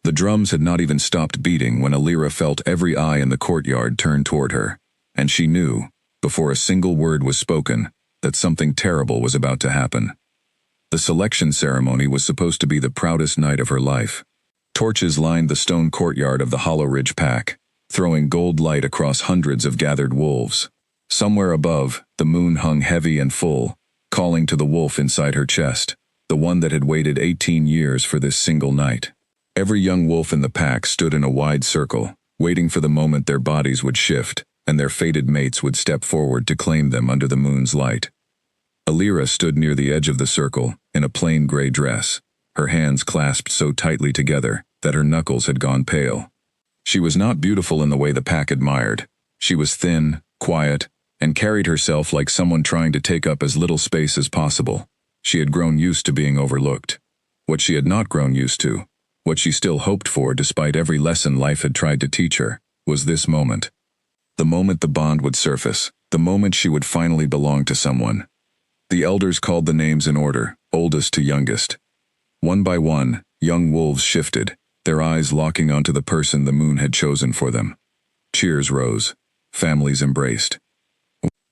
The drums had not even stopped beating when Alira felt every eye in the courtyard turn toward her, and she knew, before a single word was spoken, that something terrible was about to happen. The selection ceremony was supposed to be the proudest night of her life. Torches lined the stone courtyard of the Hollow Ridge pack, throwing gold light across hundreds of gathered wolves. Somewhere above, the moon hung heavy and full, calling to the wolf inside her chest, the one that had waited 18 years for this single night. Every young wolf in the pack stood in a wide circle, waiting for the moment their bodies would shift, and their fated mates would step forward to claim them under the moon's light. Alira stood near the edge of the circle, in a plain gray dress, her hands clasped so tightly together that her knuckles had gone pale. She was not beautiful in the way the pack admired. She was thin, quiet, and carried herself like someone trying to take up as little space as possible. She had grown used to being overlooked. What she had not grown used to, what she still hoped for despite every lesson life had tried to teach her, was this moment. The moment the bond would surface, the moment she would finally belong to someone. The elders called the names in order, oldest to youngest. One by one, young wolves shifted, their eyes locking onto the person the moon had chosen for them. Cheers rose. Families embraced.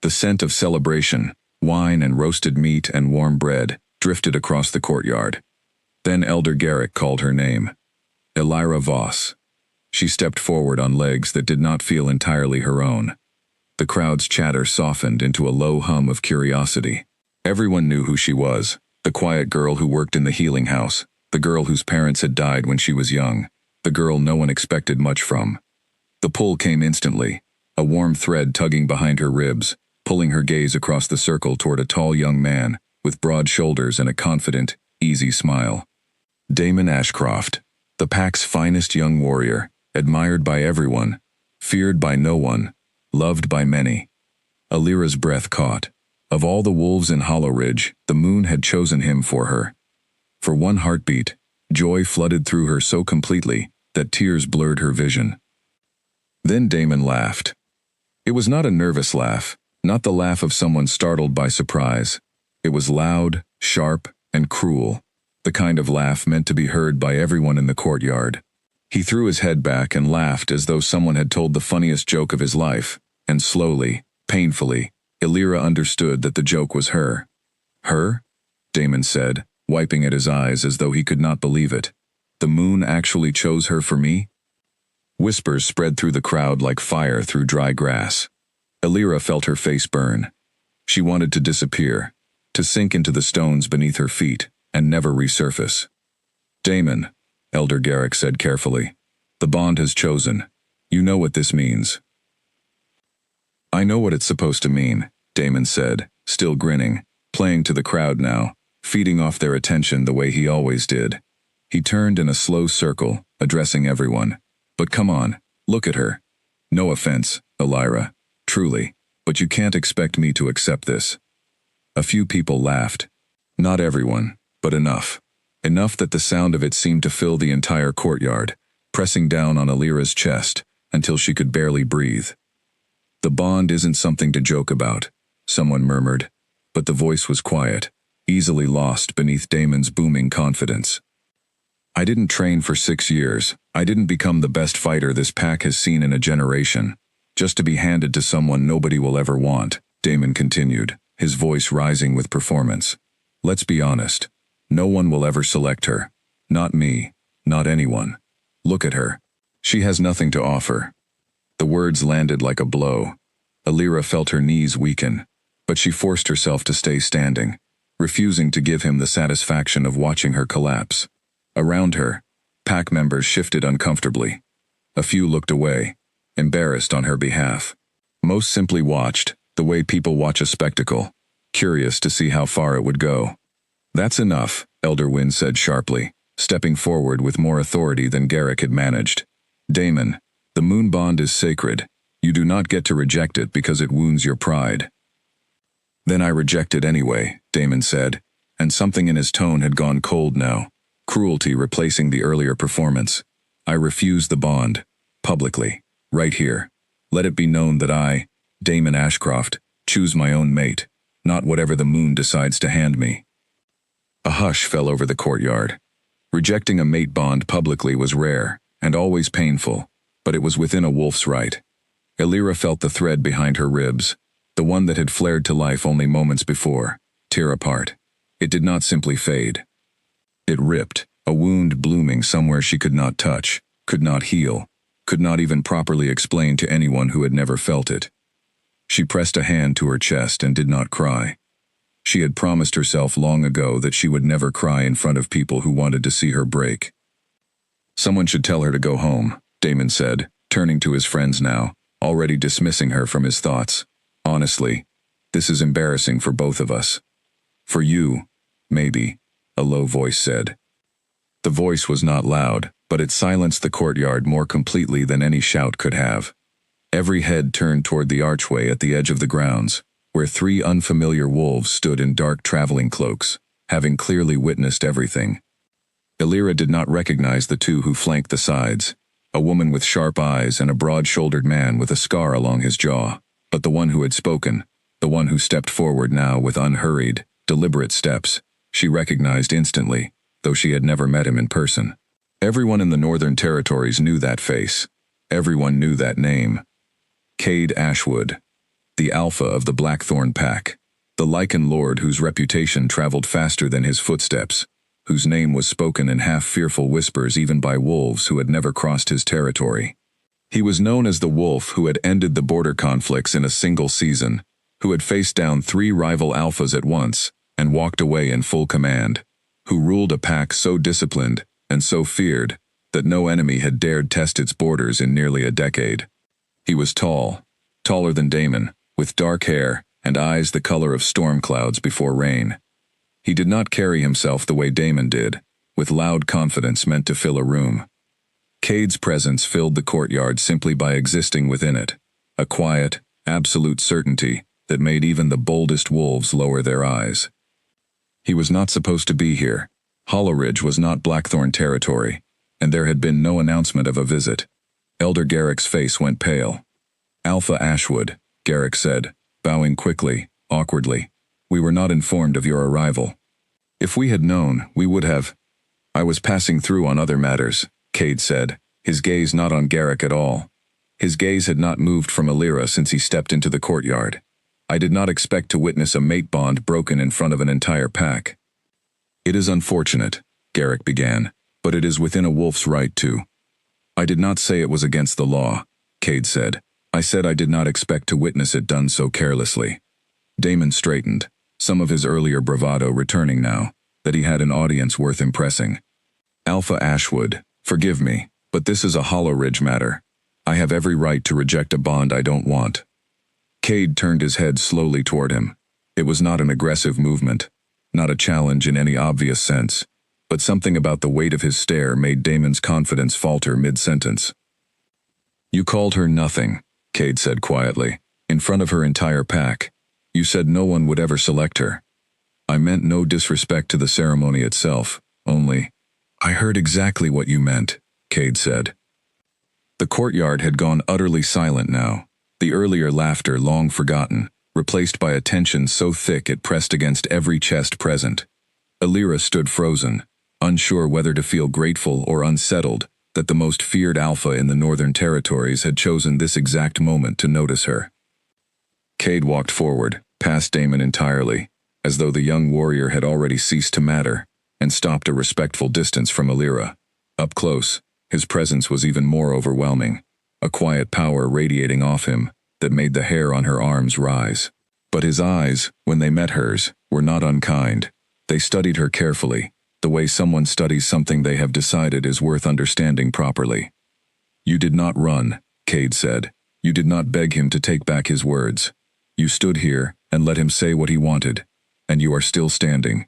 The scent of celebration, wine and roasted meat and warm bread, drifted across the courtyard. Then Elder Garrick called her name. Elira Voss. She stepped forward on legs that did not feel entirely her own. The crowd's chatter softened into a low hum of curiosity. Everyone knew who she was, the quiet girl who worked in the healing house, the girl whose parents had died when she was young, the girl no one expected much from. The pull came instantly, a warm thread tugging behind her ribs, pulling her gaze across the circle toward a tall young man, with broad shoulders and a confident, easy smile. Damon Ashcroft, the pack's finest young warrior, admired by everyone, feared by no one, loved by many. Alira's breath caught. Of all the wolves in Hollow Ridge, the moon had chosen him for her. For one heartbeat, joy flooded through her so completely that tears blurred her vision. Then Damon laughed. It was not a nervous laugh, not the laugh of someone startled by surprise. It was loud, sharp, and cruel, the kind of laugh meant to be heard by everyone in the courtyard. He threw his head back and laughed as though someone had told the funniest joke of his life, and slowly, painfully, Alira understood that the joke was her. Her? Damon said, wiping at his eyes as though he could not believe it. The moon actually chose her for me? Whispers spread through the crowd like fire through dry grass. Alira felt her face burn. She wanted to disappear, to sink into the stones beneath her feet, and never resurface. Damon, Elder Garrick said carefully, the bond has chosen. You know what this means. I know what it's supposed to mean, Damon said, still grinning, playing to the crowd now, feeding off their attention the way he always did. He turned in a slow circle, addressing everyone. But come on, look at her. No offense, Alira, truly, but you can't expect me to accept this. A few people laughed. Not everyone, but enough. Enough that the sound of it seemed to fill the entire courtyard, pressing down on Alira's chest until she could barely breathe. The bond isn't something to joke about, someone murmured, but the voice was quiet, easily lost beneath Damon's booming confidence. I didn't train for 6 years. I didn't become the best fighter this pack has seen in a generation, just to be handed to someone nobody will ever want, Damon continued, his voice rising with performance. Let's be honest. No one will ever select her. Not me. Not anyone. Look at her. She has nothing to offer. The words landed like a blow. Alira felt her knees weaken, but she forced herself to stay standing, refusing to give him the satisfaction of watching her collapse. Around her, pack members shifted uncomfortably. A few looked away, embarrassed on her behalf. Most simply watched, the way people watch a spectacle, curious to see how far it would go. That's enough, Elder Wynn said sharply, stepping forward with more authority than Garrick had managed. Damon, the moon bond is sacred. You do not get to reject it because it wounds your pride. Then I reject it anyway, Damon said, and something in his tone had gone cold now, cruelty replacing the earlier performance. I refuse the bond, publicly, right here. Let it be known that I, Damon Ashcroft, choose my own mate, not whatever the moon decides to hand me. A hush fell over the courtyard. Rejecting a mate bond publicly was rare, and always painful, but it was within a wolf's right. Elira felt the thread behind her ribs, the one that had flared to life only moments before, tear apart. It did not simply fade. It ripped, a wound blooming somewhere she could not touch, could not heal, could not even properly explain to anyone who had never felt it. She pressed a hand to her chest and did not cry. She had promised herself long ago that she would never cry in front of people who wanted to see her break. Someone should tell her to go home, Damon said, turning to his friends now, already dismissing her from his thoughts. Honestly, this is embarrassing for both of us. For you, maybe, a low voice said. The voice was not loud, but it silenced the courtyard more completely than any shout could have. Every head turned toward the archway at the edge of the grounds, where 3 unfamiliar wolves stood in dark traveling cloaks, having clearly witnessed everything. Elira did not recognize the 2 who flanked the sides, a woman with sharp eyes and a broad-shouldered man with a scar along his jaw, but the one who had spoken, the one who stepped forward now with unhurried, deliberate steps, she recognized instantly, though she had never met him in person. Everyone in the Northern Territories knew that face. Everyone knew that name. Cade Ashwood, the alpha of the Blackthorn Pack, the Lycan lord whose reputation traveled faster than his footsteps, whose name was spoken in half-fearful whispers even by wolves who had never crossed his territory. He was known as the wolf who had ended the border conflicts in a single season, who had faced down 3 rival alphas at once and walked away in full command, who ruled a pack so disciplined and so feared that no enemy had dared test its borders in nearly a decade. He was tall, taller than Damon, with dark hair and eyes the color of storm clouds before rain. He did not carry himself the way Damon did, with loud confidence meant to fill a room. Cade's presence filled the courtyard simply by existing within it, a quiet, absolute certainty that made even the boldest wolves lower their eyes. He was not supposed to be here. Hollow Ridge was not Blackthorn territory, and there had been no announcement of a visit. Elder Garrick's face went pale. Alpha Ashwood, Garrick said, bowing quickly, awkwardly. We were not informed of your arrival. If we had known, we would have. I was passing through on other matters, Cade said, his gaze not on Garrick at all. His gaze had not moved from Elira since he stepped into the courtyard. I did not expect to witness a mate bond broken in front of an entire pack. It is unfortunate, Garrick began, but it is within a wolf's right to. I did not say it was against the law, Cade said. I said I did not expect to witness it done so carelessly. Damon straightened, some of his earlier bravado returning now, that he had an audience worth impressing. Alpha Ashwood, forgive me, but this is a Hollow Ridge matter. I have every right to reject a bond I don't want. Cade turned his head slowly toward him. It was not an aggressive movement, not a challenge in any obvious sense, but something about the weight of his stare made Damon's confidence falter mid-sentence. You called her nothing, Cade said quietly, in front of her entire pack. You said no one would ever select her. I meant no disrespect to the ceremony itself, only. I heard exactly what you meant, Cade said. The courtyard had gone utterly silent now, the earlier laughter long forgotten, replaced by a tension so thick it pressed against every chest present. Elira stood frozen, unsure whether to feel grateful or unsettled that the most feared alpha in the Northern Territories had chosen this exact moment to notice her. Cade walked forward, past Damon entirely, as though the young warrior had already ceased to matter, and stopped a respectful distance from Elira. Up close, his presence was even more overwhelming, a quiet power radiating off him that made the hair on her arms rise. But his eyes, when they met hers, were not unkind. They studied her carefully, the way someone studies something they have decided is worth understanding properly. You did not run, Cade said. You did not beg him to take back his words. You stood here and let him say what he wanted, and you are still standing.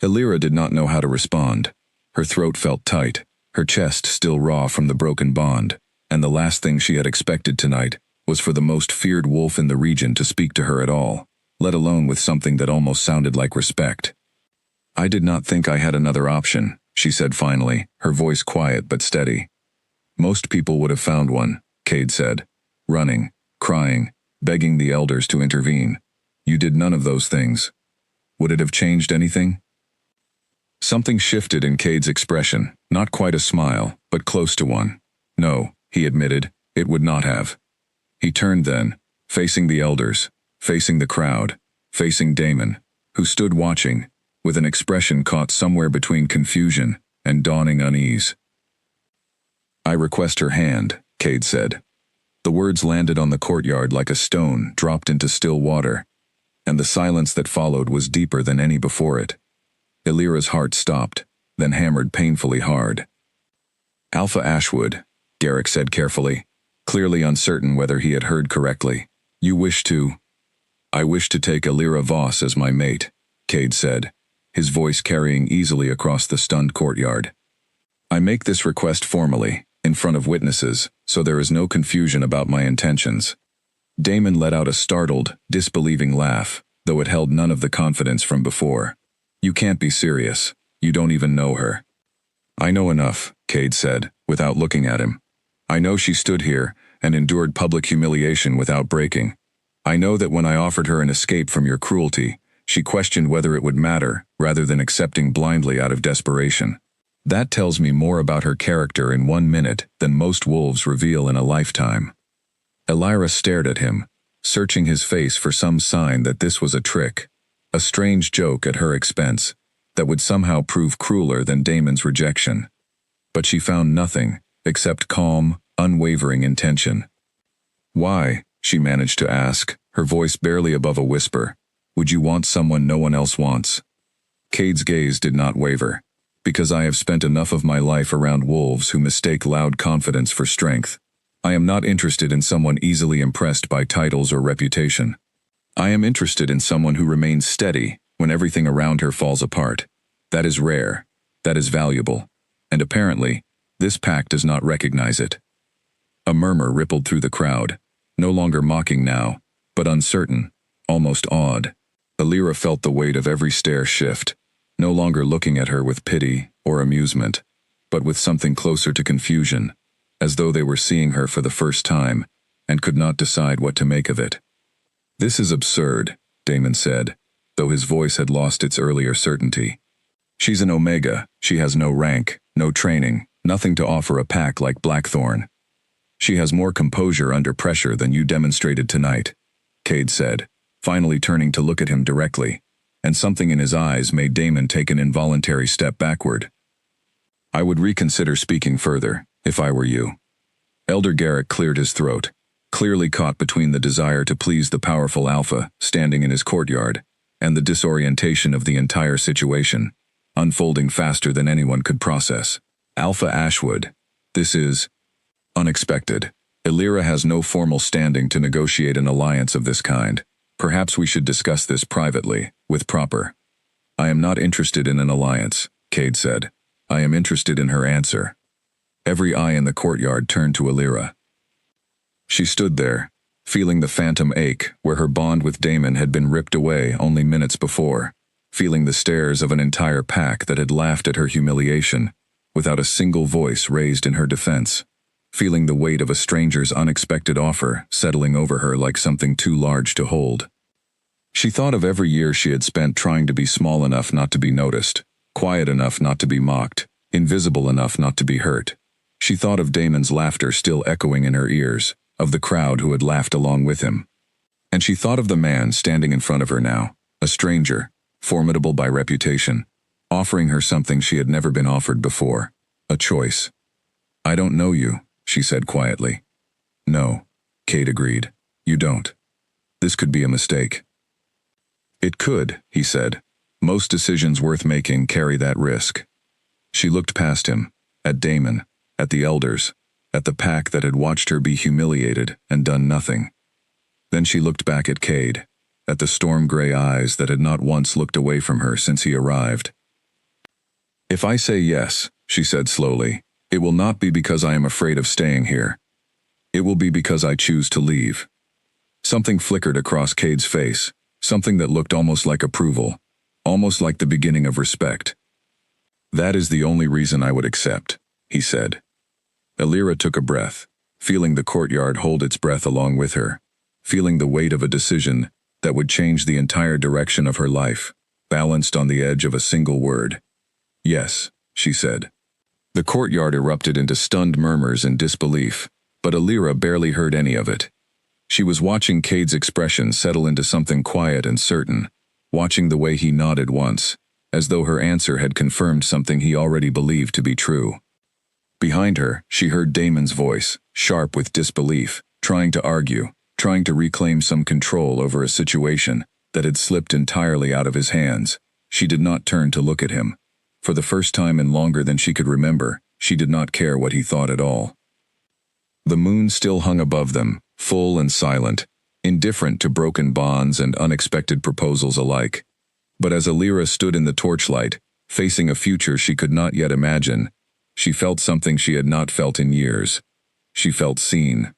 Elira did not know how to respond. Her throat felt tight, her chest still raw from the broken bond, and the last thing she had expected tonight was for the most feared wolf in the region to speak to her at all, let alone with something that almost sounded like respect. I did not think I had another option, she said finally, her voice quiet but steady. Most people would have found one, Cade said. Running, crying, begging the elders to intervene. You did none of those things. Would it have changed anything? Something shifted in Cade's expression, not quite a smile, but close to one. No, he admitted, it would not have. He turned then, facing the elders, facing the crowd, facing Damon, who stood watching, with an expression caught somewhere between confusion and dawning unease. "I request her hand," Cade said. The words landed on the courtyard like a stone dropped into still water, and the silence that followed was deeper than any before it. Elira's heart stopped, then hammered painfully hard. "Alpha Ashwood," Garrick said carefully, clearly uncertain whether he had heard correctly. "You wish to—" "I wish to take Elira Voss as my mate," Cade said, his voice carrying easily across the stunned courtyard. "I make this request formally, in front of witnesses, so there is no confusion about my intentions." Damon let out a startled, disbelieving laugh, though it held none of the confidence from before. "You can't be serious. You don't even know her." "I know enough," Cade said, without looking at him. "I know she stood here and endured public humiliation without breaking. I know that when I offered her an escape from your cruelty, she questioned whether it would matter, rather than accepting blindly out of desperation. That tells me more about her character in 1 minute than most wolves reveal in a lifetime." Elira stared at him, searching his face for some sign that this was a trick, a strange joke at her expense, that would somehow prove crueler than Damon's rejection. But she found nothing, except calm, unwavering intention. "Why," she managed to ask, her voice barely above a whisper, "would you want someone no one else wants?" Cade's gaze did not waver. "Because I have spent enough of my life around wolves who mistake loud confidence for strength. I am not interested in someone easily impressed by titles or reputation. I am interested in someone who remains steady when everything around her falls apart. That is rare. That is valuable. And apparently, this pack does not recognize it." A murmur rippled through the crowd, no longer mocking now, but uncertain, almost awed. Elira felt the weight of every stare shift, no longer looking at her with pity or amusement, but with something closer to confusion, as though they were seeing her for the first time, and could not decide what to make of it. "This is absurd," Damon said, though his voice had lost its earlier certainty. "She's an Omega. She has no rank, no training, nothing to offer a pack like Blackthorn. She has more composure under pressure than you demonstrated tonight," Cade said, finally turning to look at him directly, and something in his eyes made Damon take an involuntary step backward. "I would reconsider speaking further, if I were you." Elder Garrick cleared his throat, clearly caught between the desire to please the powerful Alpha standing in his courtyard, and the disorientation of the entire situation, unfolding faster than anyone could process. "Alpha Ashwood, this is unexpected. Elira has no formal standing to negotiate an alliance of this kind. Perhaps we should discuss this privately, with proper—" "I am not interested in an alliance," Cade said. "I am interested in her answer." Every eye in the courtyard turned to Elira. She stood there, feeling the phantom ache where her bond with Damon had been ripped away only minutes before, feeling the stares of an entire pack that had laughed at her humiliation, without a single voice raised in her defense, feeling the weight of a stranger's unexpected offer settling over her like something too large to hold. She thought of every year she had spent trying to be small enough not to be noticed, quiet enough not to be mocked, invisible enough not to be hurt. She thought of Damon's laughter still echoing in her ears, of the crowd who had laughed along with him. And she thought of the man standing in front of her now, a stranger, formidable by reputation, offering her something she had never been offered before, a choice. "I don't know you," she said quietly. "No," Cade agreed. "You don't. This could be a mistake." "It could," he said. "Most decisions worth making carry that risk." She looked past him, at Damon, at the elders, at the pack that had watched her be humiliated and done nothing. Then she looked back at Cade, at the storm-gray eyes that had not once looked away from her since he arrived. "If I say yes," she said slowly, "it will not be because I am afraid of staying here. It will be because I choose to leave." Something flickered across Cade's face, something that looked almost like approval, almost like the beginning of respect. "That is the only reason I would accept," he said. Elira took a breath, feeling the courtyard hold its breath along with her, feeling the weight of a decision that would change the entire direction of her life, balanced on the edge of a single word. Yes, she said. The courtyard erupted into stunned murmurs and disbelief, but Alira barely heard any of it. She was watching Cade's expression settle into something quiet and certain, watching the way he nodded once, as though her answer had confirmed something he already believed to be true. Behind her, she heard Damon's voice, sharp with disbelief, trying to argue, trying to reclaim some control over a situation that had slipped entirely out of his hands. She did not turn to look at him. For the first time in longer than she could remember, she did not care what he thought at all. The moon still hung above them, full and silent, indifferent to broken bonds and unexpected proposals alike. But as Alira stood in the torchlight, facing a future she could not yet imagine, she felt something she had not felt in years. She felt seen.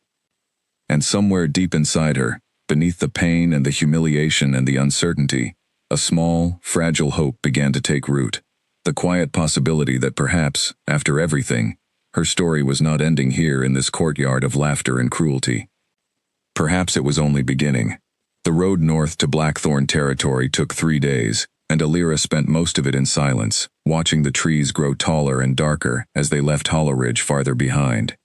And somewhere deep inside her, beneath the pain and the humiliation and the uncertainty, a small, fragile hope began to take root. The quiet possibility that perhaps, after everything, her story was not ending here in this courtyard of laughter and cruelty. Perhaps it was only beginning. The road north to Blackthorn territory took 3 days, and Alira spent most of it in silence, watching the trees grow taller and darker as they left Hollow Ridge farther behind.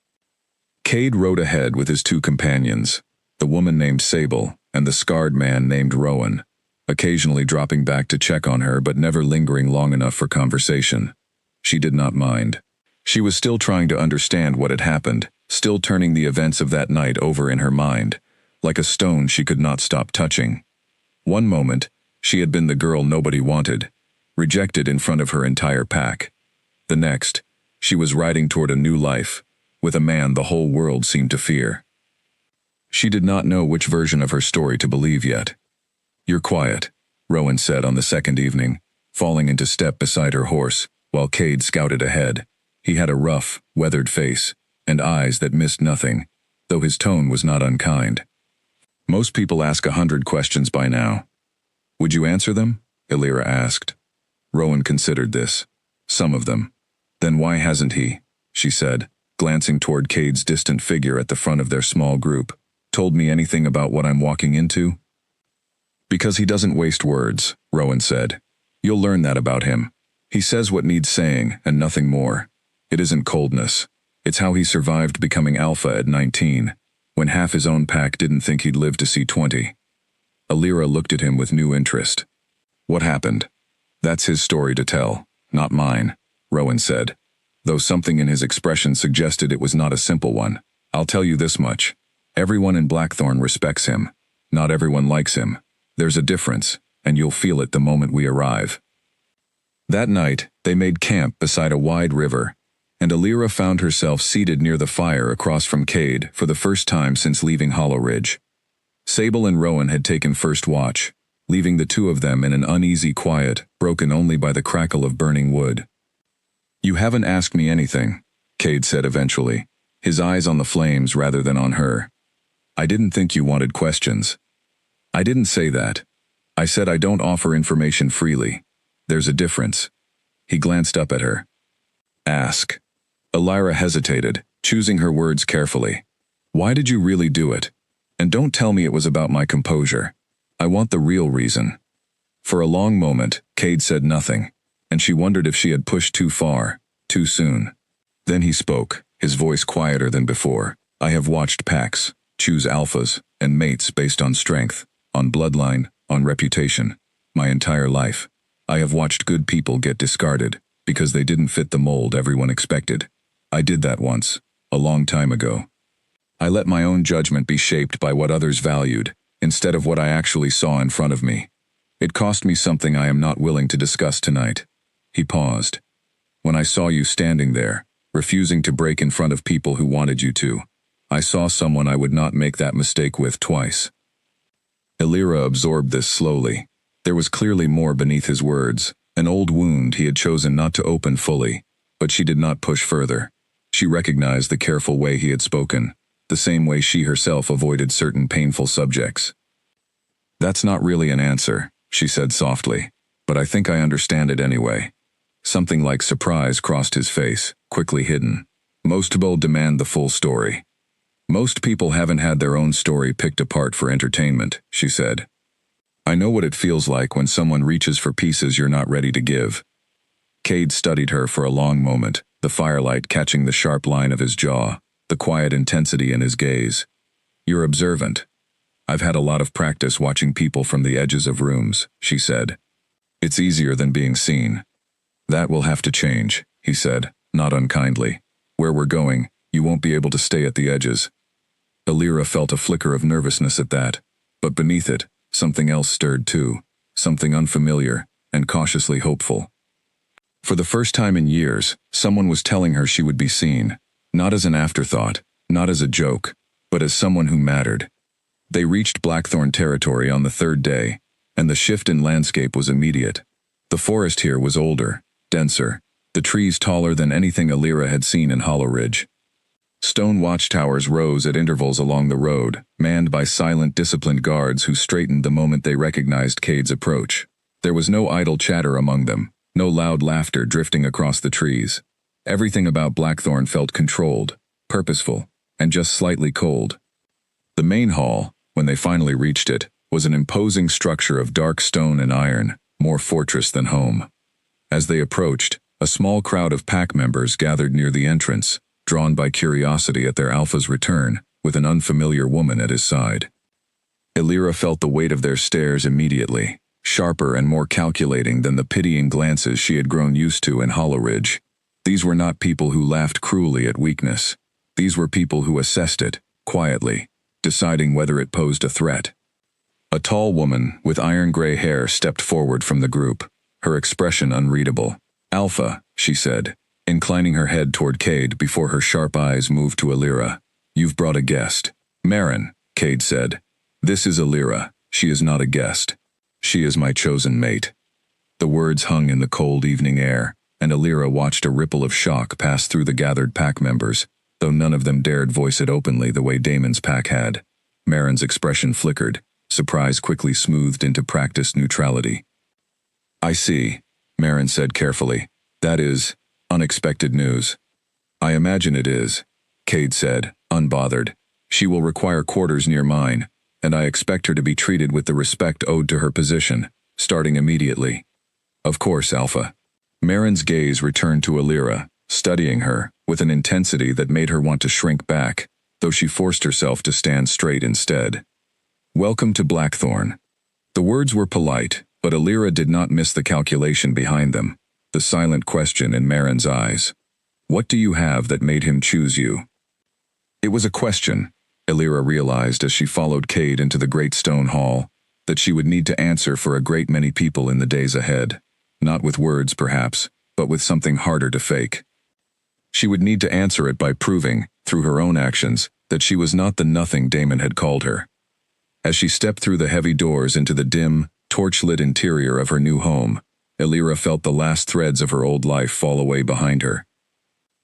Cade rode ahead with his 2 companions, the woman named Sable and the scarred man named Rowan, occasionally dropping back to check on her but never lingering long enough for conversation. She did not mind. She was still trying to understand what had happened, still turning the events of that night over in her mind, like a stone she could not stop touching. One moment, she had been the girl nobody wanted, rejected in front of her entire pack. The next, she was riding toward a new life, with a man the whole world seemed to fear. She did not know which version of her story to believe yet. "You're quiet," Rowan said on the second evening, falling into step beside her horse, while Cade scouted ahead. He had a rough, weathered face, and eyes that missed nothing, though his tone was not unkind. "Most people ask 100 questions by now. Would you answer them?" Alira asked. Rowan considered this. "Some of them." "Then why hasn't he?" she said, glancing toward Cade's distant figure at the front of their small group. "Told me anything about what I'm walking into?" "Because he doesn't waste words," Rowan said. "You'll learn that about him. He says what needs saying, and nothing more. It isn't coldness. It's how he survived becoming alpha at 19, when half his own pack didn't think he'd live to see 20. Alira looked at him with new interest. "What happened?" "That's his story to tell, not mine," Rowan said, though something in his expression suggested it was not a simple one. "I'll tell you this much. Everyone in Blackthorn respects him. Not everyone likes him. There's a difference, and you'll feel it the moment we arrive." That night, they made camp beside a wide river, and Alira found herself seated near the fire across from Cade for the first time since leaving Hollow Ridge. Sable and Rowan had taken first watch, leaving the 2 of them in an uneasy quiet, broken only by the crackle of burning wood. "You haven't asked me anything," Cade said eventually, his eyes on the flames rather than on her. "I didn't think you wanted questions." "I didn't say that. I said I don't offer information freely. There's a difference." He glanced up at her. "Ask." Alira hesitated, choosing her words carefully. "Why did you really do it? And don't tell me it was about my composure. I want the real reason." For a long moment, Cade said nothing, and she wondered if she had pushed too far, too soon. Then he spoke, his voice quieter than before. "I have watched packs choose alphas and mates based on strength, on bloodline, on reputation, my entire life. I have watched good people get discarded because they didn't fit the mold everyone expected. I did that once, a long time ago. I let my own judgment be shaped by what others valued, instead of what I actually saw in front of me. It cost me something I am not willing to discuss tonight." He paused. "When I saw you standing there, refusing to break in front of people who wanted you to, I saw someone I would not make that mistake with twice." Alira absorbed this slowly. There was clearly more beneath his words, an old wound he had chosen not to open fully, but she did not push further. She recognized the careful way he had spoken, the same way she herself avoided certain painful subjects. "That's not really an answer," she said softly, "but I think I understand it anyway." Something like surprise crossed his face, quickly hidden. "Most people demand the full story. Most people haven't had their own story picked apart for entertainment," she said. "I know what it feels like when someone reaches for pieces you're not ready to give." Cade studied her for a long moment, the firelight catching the sharp line of his jaw, the quiet intensity in his gaze. "You're observant. I've had a lot of practice watching people from the edges of rooms," she said. "It's easier than being seen." "That will have to change," he said, not unkindly. "Where we're going, you won't be able to stay at the edges." Alira felt a flicker of nervousness at that, but beneath it, something else stirred too, something unfamiliar and cautiously hopeful. For the first time in years, someone was telling her she would be seen, not as an afterthought, not as a joke, but as someone who mattered. They reached Blackthorn territory on the third day, and the shift in landscape was immediate. The forest here was older, denser, the trees taller than anything Alira had seen in Hollow Ridge. Stone watchtowers rose at intervals along the road, manned by silent, disciplined guards who straightened the moment they recognized Cade's approach. There was no idle chatter among them, no loud laughter drifting across the trees. Everything about Blackthorn felt controlled, purposeful, and just slightly cold. The main hall, when they finally reached it, was an imposing structure of dark stone and iron, more fortress than home. As they approached, a small crowd of pack members gathered near the entrance, drawn by curiosity at their alpha's return, with an unfamiliar woman at his side. Alira felt the weight of their stares immediately, sharper and more calculating than the pitying glances she had grown used to in Hollow Ridge. These were not people who laughed cruelly at weakness. These were people who assessed it, quietly, deciding whether it posed a threat. A tall woman with iron-gray hair stepped forward from the group, her expression unreadable. "Alpha," she said, inclining her head toward Cade before her sharp eyes moved to Alira. "You've brought a guest." "Marin," Cade said. "This is Alira. She is not a guest. She is my chosen mate." The words hung in the cold evening air, and Alira watched a ripple of shock pass through the gathered pack members, though none of them dared voice it openly the way Damon's pack had. Marin's expression flickered, surprise quickly smoothed into practiced neutrality. "I see," Marin said carefully. "That is unexpected news." "I imagine it is," Cade said, unbothered. "She will require quarters near mine, and I expect her to be treated with the respect owed to her position, starting immediately." "Of course, Alpha." Marin's gaze returned to Alira, studying her, with an intensity that made her want to shrink back, though she forced herself to stand straight instead. "Welcome to Blackthorn." The words were polite, but Alira did not miss the calculation behind them, the silent question in Marin's eyes. "What do you have that made him choose you?" It was a question, Alira realized as she followed Cade into the great stone hall, that she would need to answer for a great many people in the days ahead. Not with words, perhaps, but with something harder to fake. She would need to answer it by proving, through her own actions, that she was not the nothing Damon had called her. As she stepped through the heavy doors into the dim, torch-lit interior of her new home, Alira felt the last threads of her old life fall away behind her.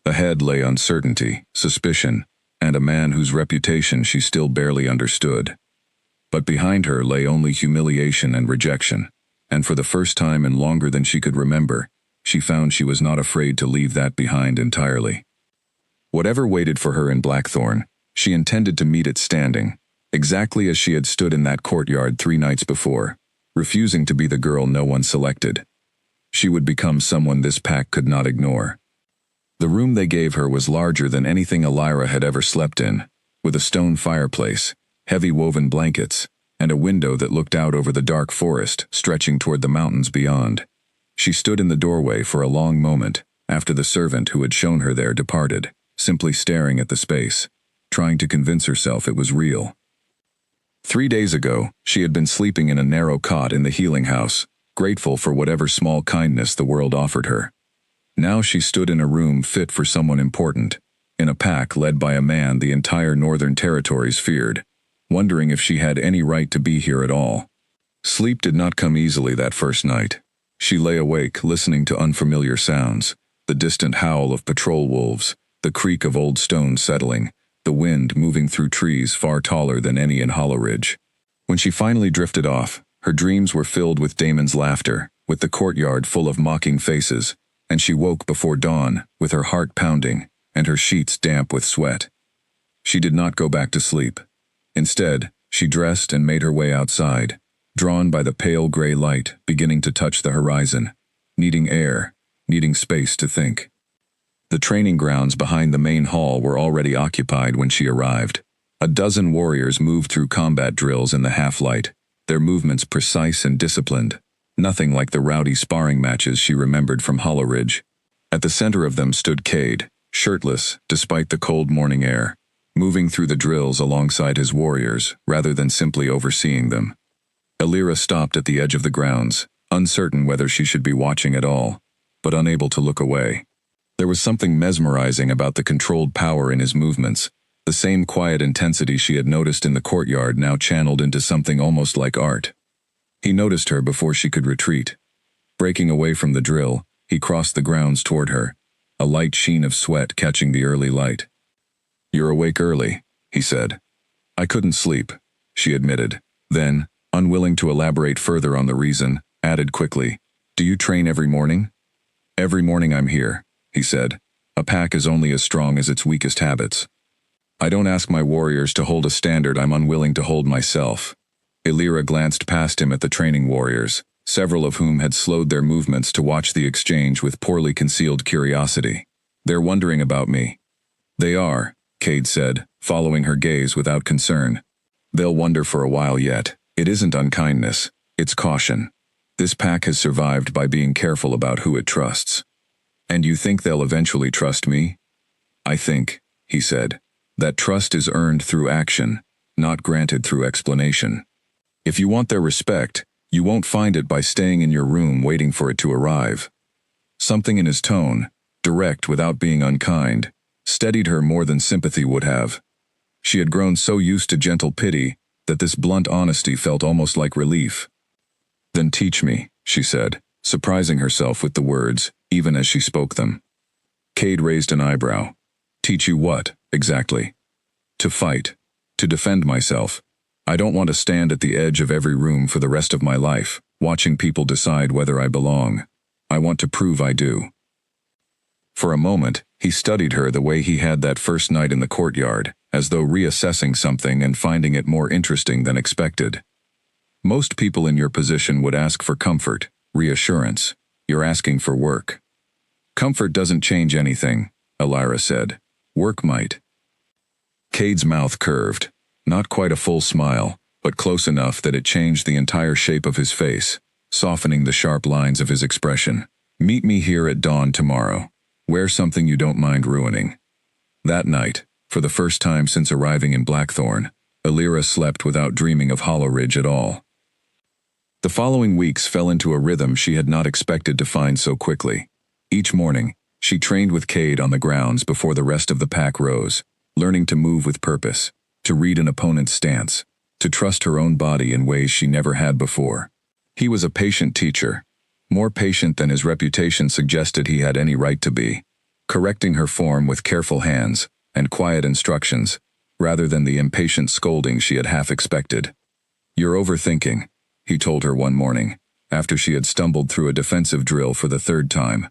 Ahead lay uncertainty, suspicion, and a man whose reputation she still barely understood. But behind her lay only humiliation and rejection, and for the first time in longer than she could remember, she found she was not afraid to leave that behind entirely. Whatever waited for her in Blackthorn, she intended to meet it standing, exactly as she had stood in that courtyard 3 nights before, refusing to be the girl no one selected. She would become someone this pack could not ignore. The room they gave her was larger than anything Alira had ever slept in, with a stone fireplace, heavy woven blankets, and a window that looked out over the dark forest stretching toward the mountains beyond. She stood in the doorway for a long moment, after the servant who had shown her there departed, simply staring at the space, trying to convince herself it was real. 3 days ago, she had been sleeping in a narrow cot in the healing house, grateful for whatever small kindness the world offered her. Now she stood in a room fit for someone important, in a pack led by a man the entire Northern Territories feared, wondering if she had any right to be here at all. Sleep did not come easily that first night. She lay awake listening to unfamiliar sounds, the distant howl of patrol wolves, the creak of old stones settling, the wind moving through trees far taller than any in Hollow Ridge. When she finally drifted off, her dreams were filled with Damon's laughter, with the courtyard full of mocking faces, and she woke before dawn, with her heart pounding, and her sheets damp with sweat. She did not go back to sleep. Instead, she dressed and made her way outside, drawn by the pale gray light beginning to touch the horizon, needing air, needing space to think. The training grounds behind the main hall were already occupied when she arrived. A dozen warriors moved through combat drills in the half-light, their movements precise and disciplined, nothing like the rowdy sparring matches she remembered from Hollow Ridge. At the center of them stood Cade, shirtless despite the cold morning air, moving through the drills alongside his warriors rather than simply overseeing them. Alira stopped at the edge of the grounds, uncertain whether she should be watching at all, but unable to look away. There was something mesmerizing about the controlled power in his movements, the same quiet intensity she had noticed in the courtyard now channeled into something almost like art. He noticed her before she could retreat. Breaking away from the drill, he crossed the grounds toward her, a light sheen of sweat catching the early light. "You're awake early," he said. "I couldn't sleep," she admitted. Then, unwilling to elaborate further on the reason, added quickly, "Do you train every morning?" "Every morning I'm here," he said. "A pack is only as strong as its weakest habits. I don't ask my warriors to hold a standard I'm unwilling to hold myself." Alira glanced past him at the training warriors, several of whom had slowed their movements to watch the exchange with poorly concealed curiosity. "They're wondering about me." "They are," Cade said, following her gaze without concern. "They'll wonder for a while yet. It isn't unkindness, it's caution. This pack has survived by being careful about who it trusts." "And you think they'll eventually trust me?" "I think," he said, "that trust is earned through action, not granted through explanation. If you want their respect, you won't find it by staying in your room waiting for it to arrive." Something in his tone, direct without being unkind, steadied her more than sympathy would have. She had grown so used to gentle pity that this blunt honesty felt almost like relief. "Then teach me," she said, surprising herself with the words, even as she spoke them. Cade raised an eyebrow. "Teach you what, exactly?" "To fight. To defend myself. I don't want to stand at the edge of every room for the rest of my life, watching people decide whether I belong. I want to prove I do." For a moment, he studied her the way he had that first night in the courtyard, as though reassessing something and finding it more interesting than expected. "Most people in your position would ask for comfort, reassurance. You're asking for work." "Comfort doesn't change anything," Alira said. "Work might." Cade's mouth curved. Not quite a full smile, but close enough that it changed the entire shape of his face, softening the sharp lines of his expression. "Meet me here at dawn tomorrow. Wear something you don't mind ruining." That night, for the first time since arriving in Blackthorn, Alira slept without dreaming of Hollow Ridge at all. The following weeks fell into a rhythm she had not expected to find so quickly. Each morning, she trained with Cade on the grounds before the rest of the pack rose, learning to move with purpose, to read an opponent's stance, to trust her own body in ways she never had before. He was a patient teacher, more patient than his reputation suggested he had any right to be, correcting her form with careful hands and quiet instructions, rather than the impatient scolding she had half expected. "You're overthinking," he told her one morning, after she had stumbled through a defensive drill for the third time.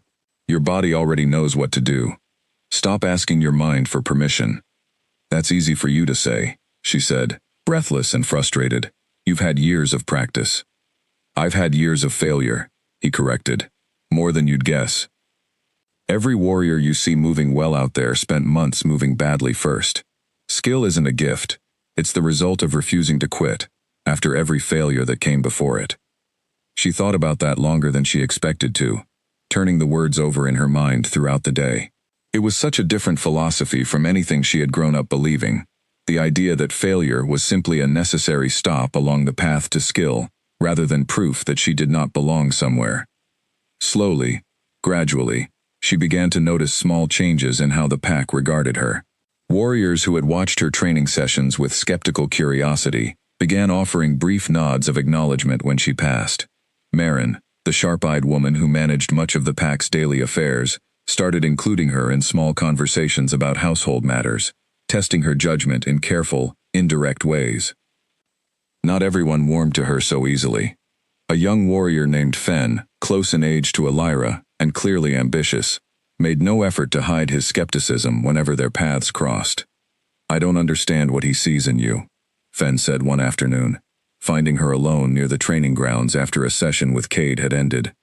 "Your body already knows what to do. Stop asking your mind for permission." "That's easy for you to say," she said, breathless and frustrated. "You've had years of practice." "I've had years of failure," he corrected. "More than you'd guess. Every warrior you see moving well out there spent months moving badly first. Skill isn't a gift. It's the result of refusing to quit, after every failure that came before it." She thought about that longer than she expected to, turning the words over in her mind throughout the day. It was such a different philosophy from anything she had grown up believing, the idea that failure was simply a necessary stop along the path to skill, rather than proof that she did not belong somewhere. Slowly, gradually, she began to notice small changes in how the pack regarded her. Warriors who had watched her training sessions with skeptical curiosity began offering brief nods of acknowledgement when she passed. Marin, the sharp-eyed woman who managed much of the pack's daily affairs, started including her in small conversations about household matters, testing her judgment in careful, indirect ways. Not everyone warmed to her so easily. A young warrior named Fen, close in age to Alira and clearly ambitious, made no effort to hide his skepticism whenever their paths crossed. "I don't understand what he sees in you," Fen said one afternoon, finding her alone near the training grounds after a session with Cade had ended.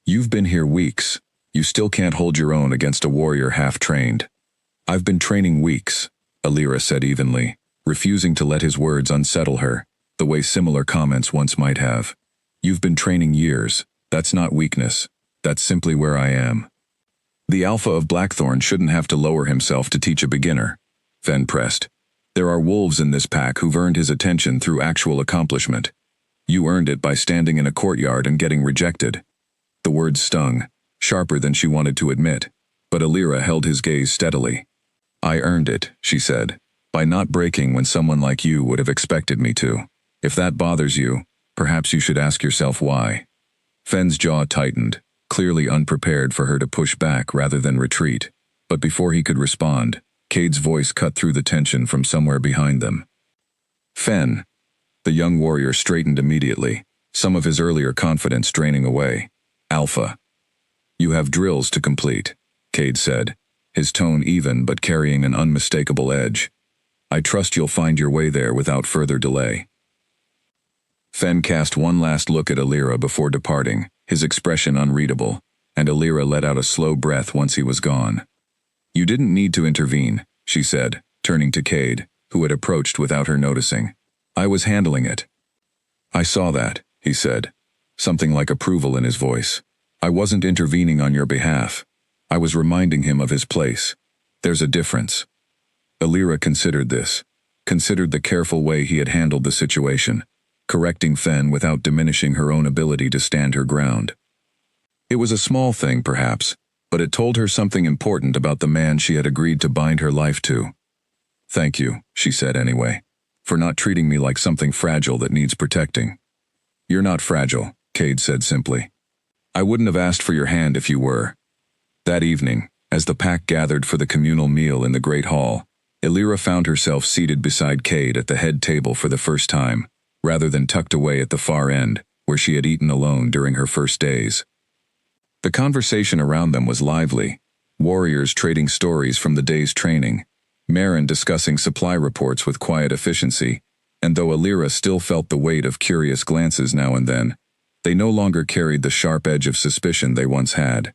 "You've been here weeks. You still can't hold your own against a warrior half-trained. I've been training weeks, Alira said evenly, refusing to let his words unsettle her, the way similar comments once might have. You've been training years. That's not weakness. That's simply where I am. The alpha of Blackthorn shouldn't have to lower himself to teach a beginner, Fen pressed. There are wolves in this pack who've earned his attention through actual accomplishment. You earned it by standing in a courtyard and getting rejected. The words stung, sharper than she wanted to admit, but Alira held his gaze steadily. I earned it, she said, by not breaking when someone like you would have expected me to. If that bothers you, perhaps you should ask yourself why. Fen's jaw tightened, clearly unprepared for her to push back rather than retreat, but before he could respond, Cade's voice cut through the tension from somewhere behind them. Fen. The young warrior straightened immediately, some of his earlier confidence draining away. Alpha. You have drills to complete, Cade said, his tone even but carrying an unmistakable edge. I trust you'll find your way there without further delay. Fen cast one last look at Alira before departing, his expression unreadable, and Alira let out a slow breath once he was gone. You didn't need to intervene, she said, turning to Cade, who had approached without her noticing. I was handling it. I saw that, he said, something like approval in his voice. I wasn't intervening on your behalf. I was reminding him of his place. There's a difference. Alira considered this, considered the careful way he had handled the situation, correcting Fen without diminishing her own ability to stand her ground. It was a small thing, perhaps, but it told her something important about the man she had agreed to bind her life to. Thank you, she said anyway, for not treating me like something fragile that needs protecting. You're not fragile, Cade said simply. I wouldn't have asked for your hand if you were. That evening, as the pack gathered for the communal meal in the great hall, Alira found herself seated beside Cade at the head table for the first time, rather than tucked away at the far end, where she had eaten alone during her first days. The conversation around them was lively, warriors trading stories from the day's training, Marin discussing supply reports with quiet efficiency, and though Alira still felt the weight of curious glances now and then, they no longer carried the sharp edge of suspicion they once had.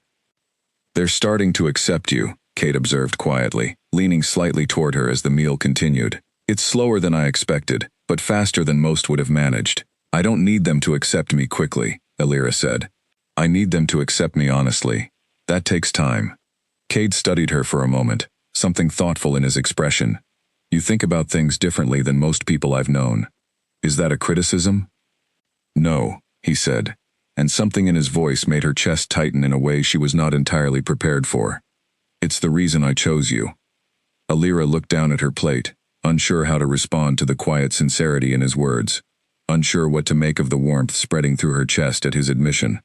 They're starting to accept you, Cade observed quietly, leaning slightly toward her as the meal continued. It's slower than I expected, but faster than most would have managed. I don't need them to accept me quickly, Alira said. I need them to accept me honestly. That takes time. Cade studied her for a moment, something thoughtful in his expression. You think about things differently than most people I've known. Is that a criticism? No, he said, and something in his voice made her chest tighten in a way she was not entirely prepared for. It's the reason I chose you. Alira looked down at her plate, unsure how to respond to the quiet sincerity in his words, unsure what to make of the warmth spreading through her chest at his admission.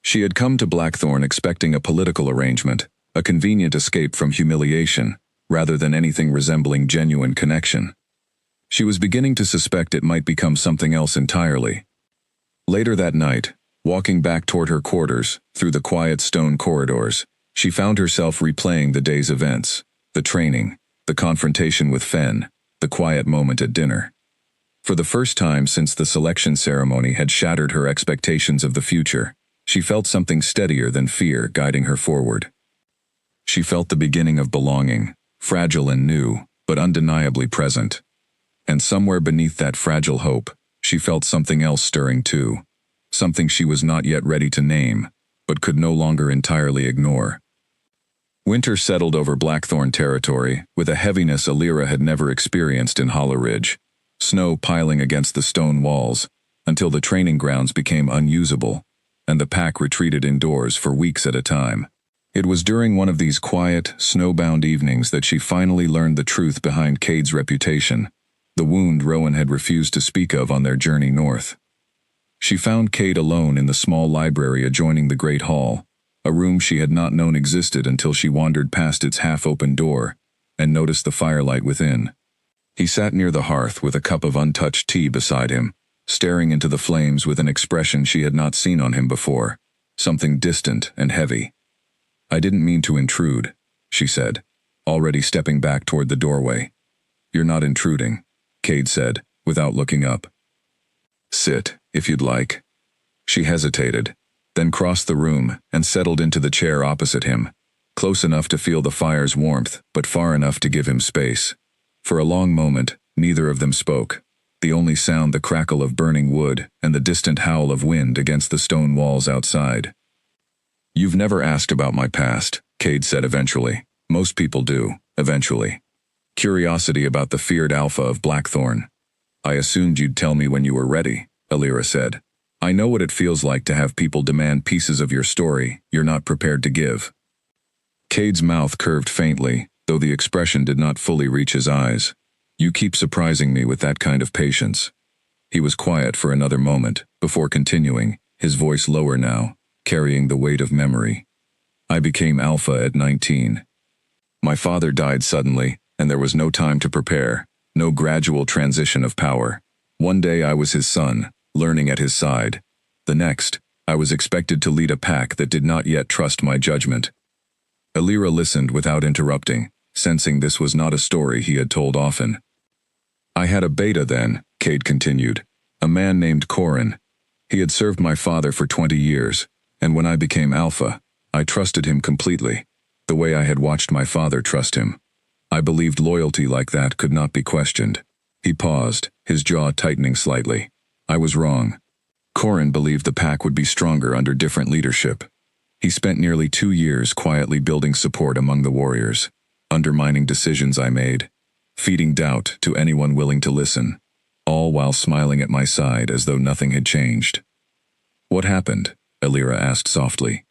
She had come to Blackthorn expecting a political arrangement, a convenient escape from humiliation, rather than anything resembling genuine connection. She was beginning to suspect it might become something else entirely. Later that night, walking back toward her quarters, through the quiet stone corridors, she found herself replaying the day's events, the training, the confrontation with Fen, the quiet moment at dinner. For the first time since the selection ceremony had shattered her expectations of the future, she felt something steadier than fear guiding her forward. She felt the beginning of belonging, fragile and new, but undeniably present. And somewhere beneath that fragile hope, she felt something else stirring too, something she was not yet ready to name, but could no longer entirely ignore. Winter settled over Blackthorn territory with a heaviness Alira had never experienced in Hollow Ridge, snow piling against the stone walls, until the training grounds became unusable, and the pack retreated indoors for weeks at a time. It was during one of these quiet, snowbound evenings that she finally learned the truth behind Cade's reputation, the wound Rowan had refused to speak of on their journey north. She found Cade alone in the small library adjoining the Great Hall, a room she had not known existed until she wandered past its half-open door and noticed the firelight within. He sat near the hearth with a cup of untouched tea beside him, staring into the flames with an expression she had not seen on him before, something distant and heavy. I didn't mean to intrude, she said, already stepping back toward the doorway. You're not intruding, Cade said, without looking up. Sit, if you'd like. She hesitated, then crossed the room and settled into the chair opposite him, close enough to feel the fire's warmth, but far enough to give him space. For a long moment, neither of them spoke, the only sound the crackle of burning wood and the distant howl of wind against the stone walls outside. "You've never asked about my past," Cade said eventually. "Most people do, eventually. Curiosity about the feared alpha of Blackthorn. I assumed you'd tell me when you were ready," Alira said. "I know what it feels like to have people demand pieces of your story you're not prepared to give." Cade's mouth curved faintly, though the expression did not fully reach his eyes. "You keep surprising me with that kind of patience." He was quiet for another moment, before continuing, his voice lower now, carrying the weight of memory. "I became alpha at 19. My father died suddenly, and there was no time to prepare, no gradual transition of power. One day I was his son, learning at his side. The next, I was expected to lead a pack that did not yet trust my judgment." Alira listened without interrupting, sensing this was not a story he had told often. "I had a beta then," Cade continued, "a man named Corin. He had served my father for 20 years, and when I became alpha, I trusted him completely, the way I had watched my father trust him. I believed loyalty like that could not be questioned." He paused, his jaw tightening slightly. "I was wrong. Corin believed the pack would be stronger under different leadership. He spent nearly 2 years quietly building support among the warriors, undermining decisions I made, feeding doubt to anyone willing to listen, all while smiling at my side as though nothing had changed." "What happened?" Alira asked softly.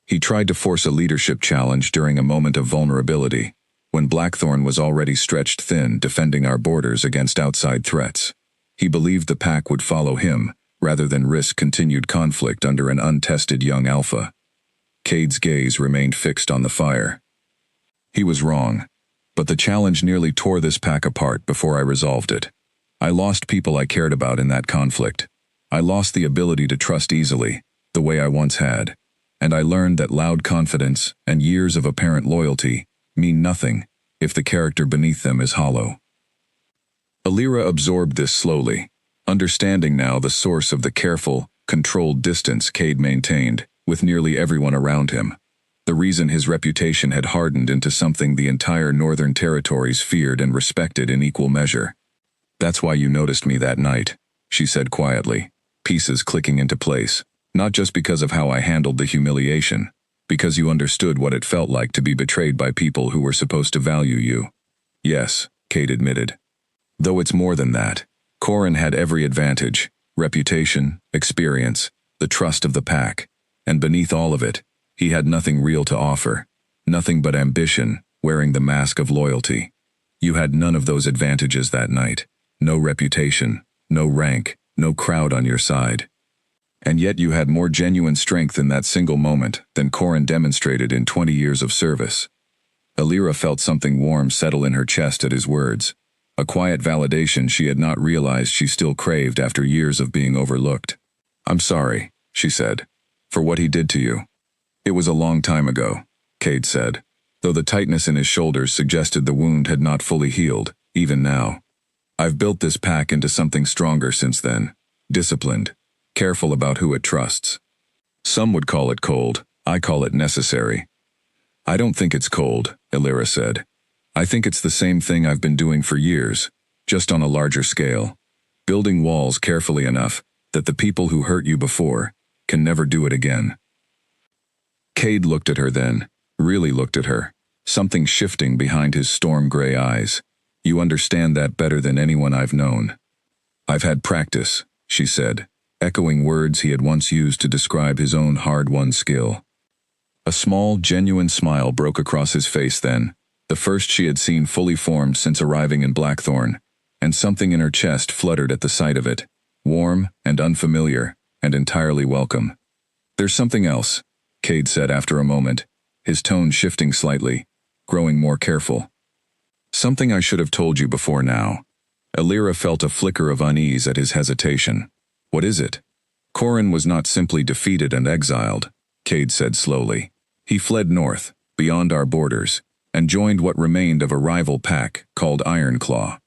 "He tried to force a leadership challenge during a moment of vulnerability, when Blackthorn was already stretched thin defending our borders against outside threats. He believed the pack would follow him, rather than risk continued conflict under an untested young alpha." Cade's gaze remained fixed on the fire. "He was wrong, but the challenge nearly tore this pack apart before I resolved it. I lost people I cared about in that conflict. I lost the ability to trust easily, the way I once had, and I learned that loud confidence and years of apparent loyalty mean nothing if the character beneath them is hollow." Alira absorbed this slowly, understanding now the source of the careful, controlled distance Cade maintained with nearly everyone around him, the reason his reputation had hardened into something the entire Northern Territories feared and respected in equal measure. "That's why you noticed me that night," she said quietly, pieces clicking into place, "not just because of how I handled the humiliation, because you understood what it felt like to be betrayed by people who were supposed to value you." "Yes," Cade admitted. "Though it's more than that. Corin had every advantage, reputation, experience, the trust of the pack, and beneath all of it, he had nothing real to offer, nothing but ambition, wearing the mask of loyalty. You had none of those advantages that night, no reputation, no rank, no crowd on your side. And yet you had more genuine strength in that single moment than Corin demonstrated in 20 years of service." Alira felt something warm settle in her chest at his words, a quiet validation she had not realized she still craved after years of being overlooked. "I'm sorry," she said, "for what he did to you." "It was a long time ago," Cade said, though the tightness in his shoulders suggested the wound had not fully healed, even now. "I've built this pack into something stronger since then, disciplined, careful about who it trusts. Some would call it cold, I call it necessary." "I don't think it's cold," Alira said. "I think it's the same thing I've been doing for years, just on a larger scale, building walls carefully enough that the people who hurt you before can never do it again." Cade looked at her then, really looked at her, something shifting behind his storm-gray eyes. "You understand that better than anyone I've known." "I've had practice," she said, echoing words he had once used to describe his own hard-won skill. A small, genuine smile broke across his face then, the first she had seen fully formed since arriving in Blackthorn, and something in her chest fluttered at the sight of it, warm and unfamiliar, and entirely welcome. "There's something else," Cade said after a moment, his tone shifting slightly, growing more careful. "Something I should have told you before now." Alira felt a flicker of unease at his hesitation. "What is it?" "Corin was not simply defeated and exiled," Cade said slowly. "He fled north, beyond our borders, and joined what remained of a rival pack called Ironclaw.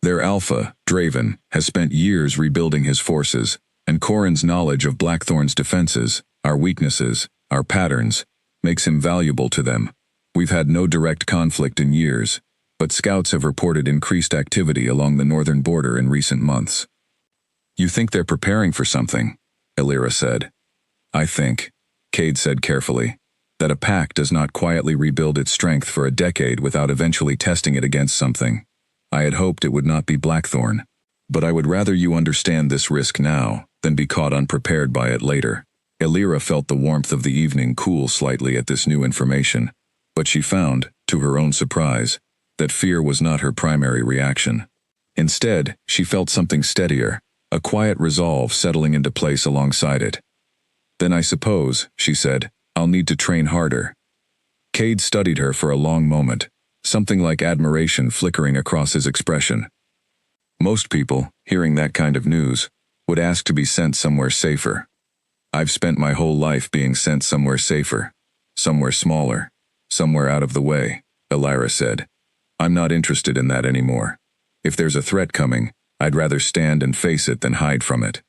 Their alpha, Draven, has spent years rebuilding his forces, And Corin's knowledge of Blackthorn's defenses, our weaknesses, our patterns, makes him valuable to them. We've had no direct conflict in years, but scouts have reported increased activity along the northern border in recent months. You think they're preparing for something, Illyra said. I think, Cade said carefully, that a pack does not quietly rebuild its strength for a decade without eventually testing it against something. I had hoped it would not be Blackthorn, but I would rather you understand this risk now than be caught unprepared by it later. Illyra felt the warmth of the evening cool slightly at this new information, but she found, to her own surprise, that fear was not her primary reaction. Instead, she felt something steadier, a quiet resolve settling into place alongside it. Then I suppose, she said, I'll need to train harder. Cade studied her for a long moment, something like admiration flickering across his expression. Most people, hearing that kind of news, would ask to be sent somewhere safer. I've spent my whole life being sent somewhere safer, somewhere smaller, somewhere out of the way, Illyra said. I'm not interested in that anymore. If there's a threat coming, I'd rather stand and face it than hide from it.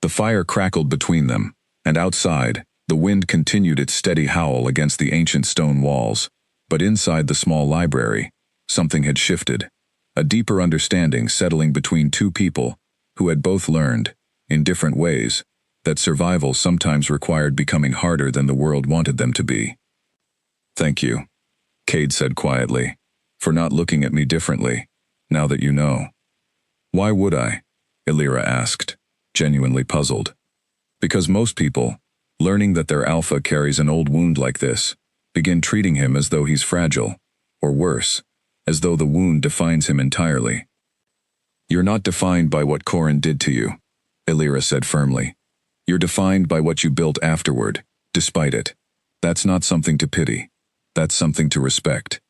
The fire crackled between them, and outside, the wind continued its steady howl against the ancient stone walls. But inside the small library, something had shifted, a deeper understanding settling between two people who had both learned, in different ways, that survival sometimes required becoming harder than the world wanted them to be. Thank you, Cade said quietly, for not looking at me differently, now that you know. Why would I? Illyra asked, genuinely puzzled. Because most people, learning that their alpha carries an old wound like this, begin treating him as though he's fragile, or worse, as though the wound defines him entirely. You're not defined by what Corin did to you, Illyra said firmly. You're defined by what you built afterward, despite it. That's not something to pity. That's something to respect.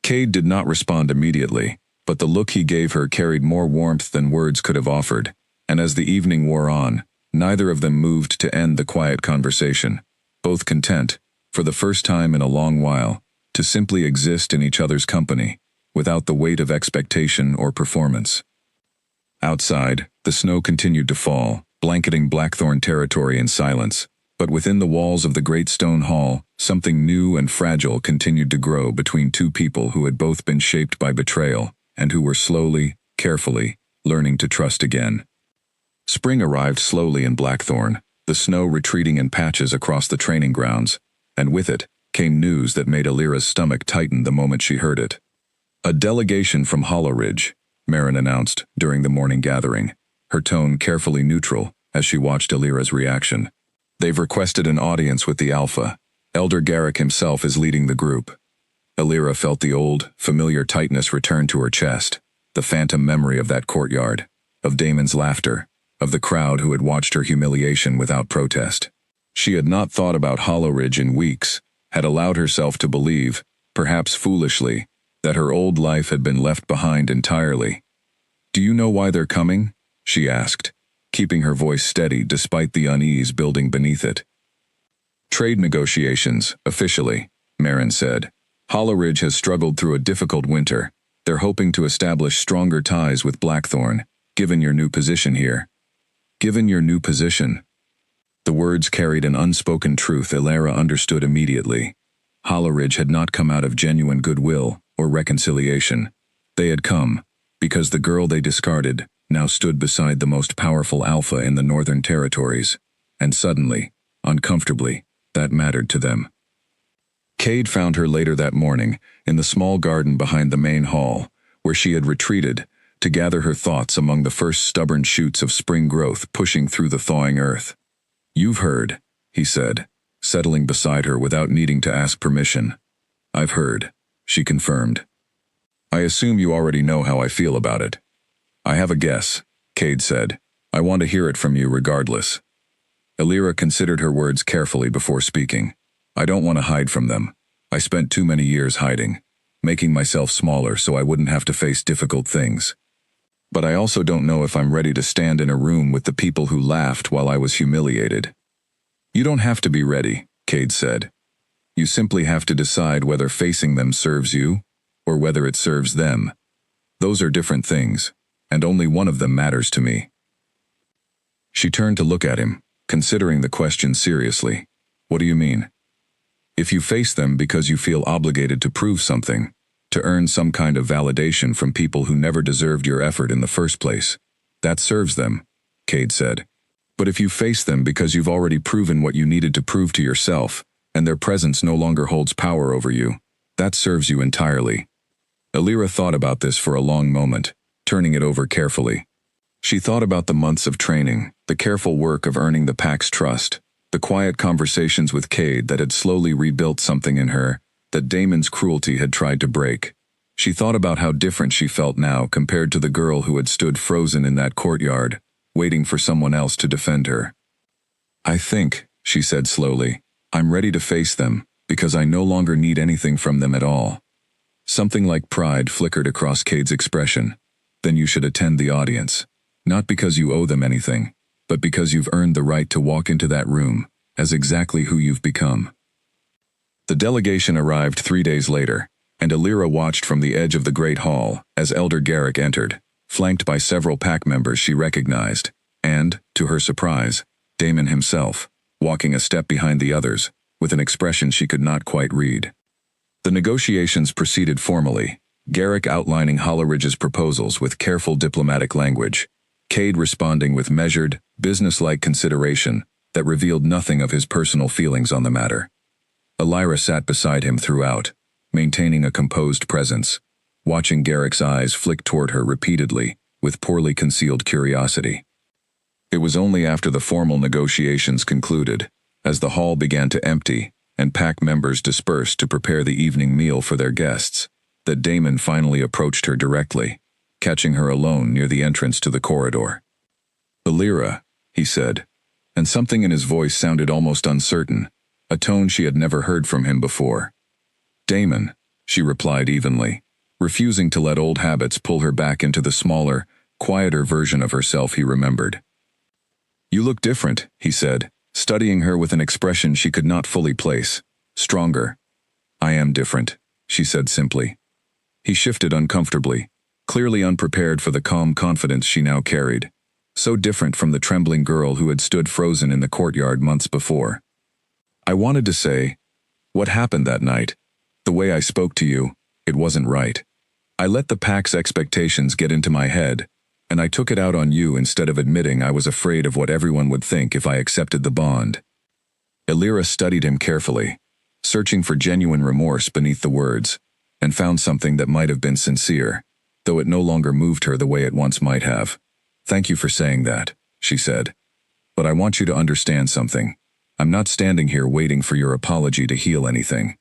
Cade did not respond immediately, but the look he gave her carried more warmth than words could have offered, and as the evening wore on, neither of them moved to end the quiet conversation, both content, for the first time in a long while, to simply exist in each other's company, without the weight of expectation or performance. Outside, the snow continued to fall, blanketing Blackthorn territory in silence, but within the walls of the great stone hall, something new and fragile continued to grow between two people who had both been shaped by betrayal, and who were slowly, carefully, learning to trust again. Spring arrived slowly in Blackthorn, the snow retreating in patches across the training grounds, and with it came news that made Illyra's stomach tighten the moment she heard it. A delegation from Hollow Ridge, Marin announced during the morning gathering, her tone carefully neutral as she watched Illyra's reaction. They've requested an audience with the Alpha. Elder Garrick himself is leading the group. Illyra felt the old, familiar tightness return to her chest, the phantom memory of that courtyard, of Damon's laughter, of the crowd who had watched her humiliation without protest. She had not thought about Hollow Ridge in weeks, had allowed herself to believe, perhaps foolishly, that her old life had been left behind entirely. Do you know why they're coming? She asked, keeping her voice steady despite the unease building beneath it. Trade negotiations, officially, Marin said. Hollow Ridge has struggled through a difficult winter. They're hoping to establish stronger ties with Blackthorn, given your new position here. Given your new position. The words carried an unspoken truth Illyra understood immediately. Hollow Ridge had not come out of genuine goodwill or reconciliation. They had come because the girl they discarded now stood beside the most powerful alpha in the Northern Territories, and suddenly, uncomfortably, that mattered to them. Cade found her later that morning in the small garden behind the main hall, where she had retreated to gather her thoughts among the first stubborn shoots of spring growth pushing through the thawing earth. You've heard, he said, settling beside her without needing to ask permission. I've heard, she confirmed. I assume you already know how I feel about it. I have a guess, Cade said. I want to hear it from you regardless. Illyra considered her words carefully before speaking. I don't want to hide from them. I spent too many years hiding, making myself smaller so I wouldn't have to face difficult things. But I also don't know if I'm ready to stand in a room with the people who laughed while I was humiliated. You don't have to be ready, Cade said. You simply have to decide whether facing them serves you, or whether it serves them. Those are different things, and only one of them matters to me. She turned to look at him, considering the question seriously. What do you mean? If you face them because you feel obligated to prove something, to earn some kind of validation from people who never deserved your effort in the first place, that serves them, Cade said. But if you face them because you've already proven what you needed to prove to yourself, and their presence no longer holds power over you, that serves you entirely. Alira thought about this for a long moment, turning it over carefully. She thought about the months of training, the careful work of earning the pack's trust, the quiet conversations with Cade that had slowly rebuilt something in her that Damon's cruelty had tried to break. She thought about how different she felt now compared to the girl who had stood frozen in that courtyard, waiting for someone else to defend her. I think, she said slowly, I'm ready to face them, because I no longer need anything from them at all. Something like pride flickered across Cade's expression. Then you should attend the audience. Not because you owe them anything, but because you've earned the right to walk into that room as exactly who you've become. The delegation arrived 3 days later, and Alira watched from the edge of the great hall as Elder Garrick entered, flanked by several pack members she recognized, and, to her surprise, Damon himself, walking a step behind the others, with an expression she could not quite read. The negotiations proceeded formally, Garrick outlining Holleridge's proposals with careful diplomatic language, Cade responding with measured, businesslike consideration that revealed nothing of his personal feelings on the matter. Alira sat beside him throughout, maintaining a composed presence, watching Garrick's eyes flick toward her repeatedly, with poorly concealed curiosity. It was only after the formal negotiations concluded, as the hall began to empty and pack members dispersed to prepare the evening meal for their guests, that Damon finally approached her directly, catching her alone near the entrance to the corridor. Alira, he said, and something in his voice sounded almost uncertain, a tone she had never heard from him before. Damon, she replied evenly, refusing to let old habits pull her back into the smaller, quieter version of herself he remembered. You look different, he said, studying her with an expression she could not fully place. Stronger. I am different, she said simply. He shifted uncomfortably, clearly unprepared for the calm confidence she now carried, so different from the trembling girl who had stood frozen in the courtyard months before. I wanted to say, what happened that night? The way I spoke to you, it wasn't right. I let the pack's expectations get into my head, and I took it out on you instead of admitting I was afraid of what everyone would think if I accepted the bond. Alira studied him carefully, searching for genuine remorse beneath the words, and found something that might have been sincere, though it no longer moved her the way it once might have. Thank you for saying that, she said. But I want you to understand something. I'm not standing here waiting for your apology to heal anything.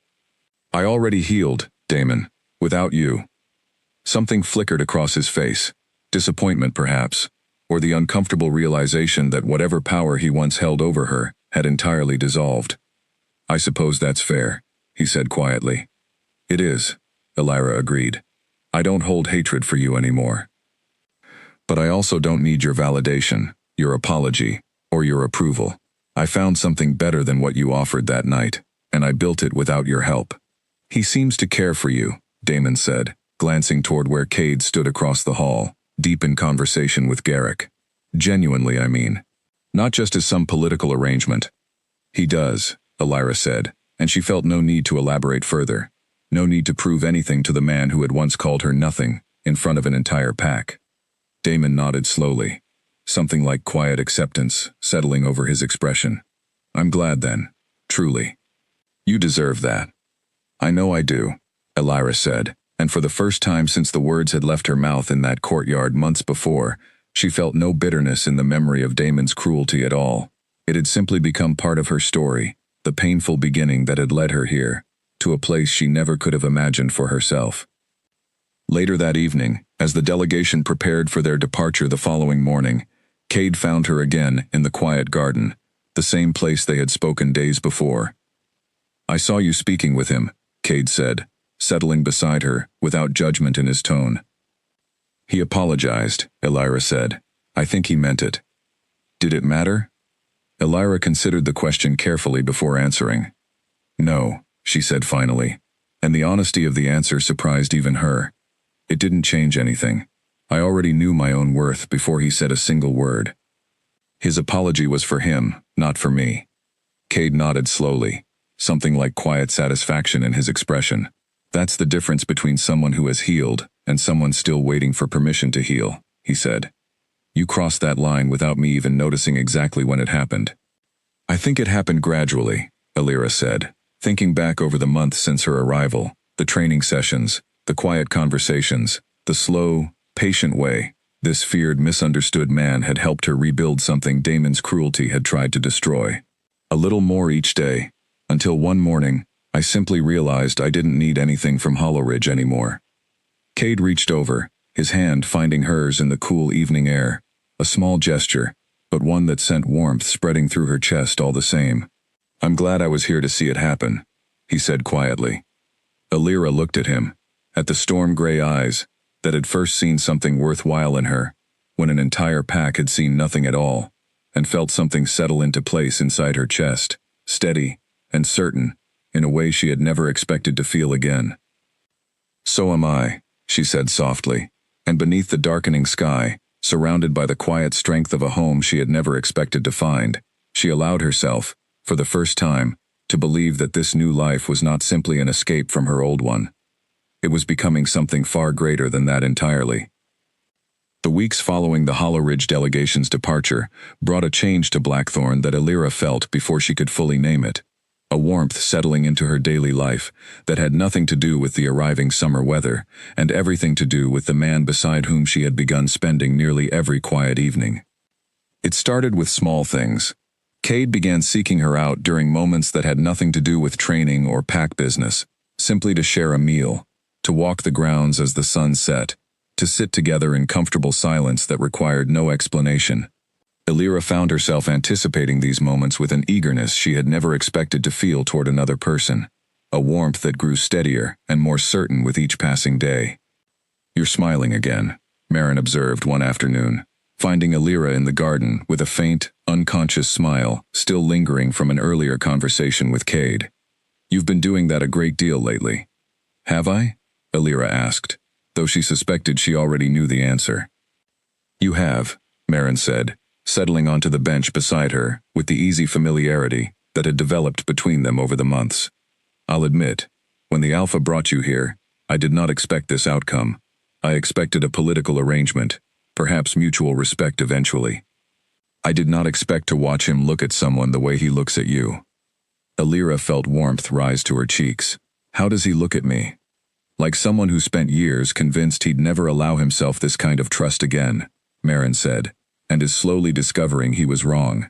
I already healed, Damon, without you. Something flickered across his face, disappointment perhaps, or the uncomfortable realization that whatever power he once held over her had entirely dissolved. I suppose that's fair, he said quietly. It is, Alira agreed. I don't hold hatred for you anymore. But I also don't need your validation, your apology, or your approval. I found something better than what you offered that night, and I built it without your help. He seems to care for you, Damon said, glancing toward where Cade stood across the hall, deep in conversation with Garrick. Genuinely, I mean. Not just as some political arrangement. He does, Alira said, and she felt no need to elaborate further. No need to prove anything to the man who had once called her nothing in front of an entire pack. Damon nodded slowly, something like quiet acceptance settling over his expression. I'm glad then, truly. You deserve that. I know I do, Alira said, and for the first time since the words had left her mouth in that courtyard months before, she felt no bitterness in the memory of Damon's cruelty at all. It had simply become part of her story, the painful beginning that had led her here, to a place she never could have imagined for herself. Later that evening, as the delegation prepared for their departure the following morning, Cade found her again in the quiet garden, the same place they had spoken days before. I saw you speaking with him, Cade said, settling beside her, without judgment in his tone. He apologized, Alira said. I think he meant it. Did it matter? Alira considered the question carefully before answering. No, she said finally, and the honesty of the answer surprised even her. It didn't change anything. I already knew my own worth before he said a single word. His apology was for him, not for me. Cade nodded slowly, something like quiet satisfaction in his expression. That's the difference between someone who has healed and someone still waiting for permission to heal, he said. You crossed that line without me even noticing exactly when it happened. I think it happened gradually, Alira said, thinking back over the months since her arrival, the training sessions, the quiet conversations, the slow, patient way this feared, misunderstood man had helped her rebuild something Damon's cruelty had tried to destroy. A little more each day, until one morning, I simply realized I didn't need anything from Hollow Ridge anymore. Cade reached over, his hand finding hers in the cool evening air, a small gesture, but one that sent warmth spreading through her chest all the same. I'm glad I was here to see it happen, he said quietly. Alira looked at him, at the storm-gray eyes that had first seen something worthwhile in her, when an entire pack had seen nothing at all, and felt something settle into place inside her chest, steady and certain, in a way she had never expected to feel again. So am I, she said softly, and beneath the darkening sky, surrounded by the quiet strength of a home she had never expected to find, she allowed herself, for the first time, to believe that this new life was not simply an escape from her old one. It was becoming something far greater than that entirely. The weeks following the Hollow Ridge delegation's departure brought a change to Blackthorn that Alira felt before she could fully name it. A warmth settling into her daily life that had nothing to do with the arriving summer weather and everything to do with the man beside whom she had begun spending nearly every quiet evening. It started with small things. Cade began seeking her out during moments that had nothing to do with training or pack business, simply to share a meal, to walk the grounds as the sun set, to sit together in comfortable silence that required no explanation. Alira found herself anticipating these moments with an eagerness she had never expected to feel toward another person, a warmth that grew steadier and more certain with each passing day. You're smiling again, Marin observed one afternoon, finding Alira in the garden with a faint, unconscious smile still lingering from an earlier conversation with Cade. You've been doing that a great deal lately. Have I? Alira asked, though she suspected she already knew the answer. You have, Marin said, settling onto the bench beside her with the easy familiarity that had developed between them over the months. I'll admit, when the Alpha brought you here, I did not expect this outcome. I expected a political arrangement, perhaps mutual respect eventually. I did not expect to watch him look at someone the way he looks at you. Alira felt warmth rise to her cheeks. How does he look at me? Like someone who spent years convinced he'd never allow himself this kind of trust again, Marin said, and is slowly discovering he was wrong.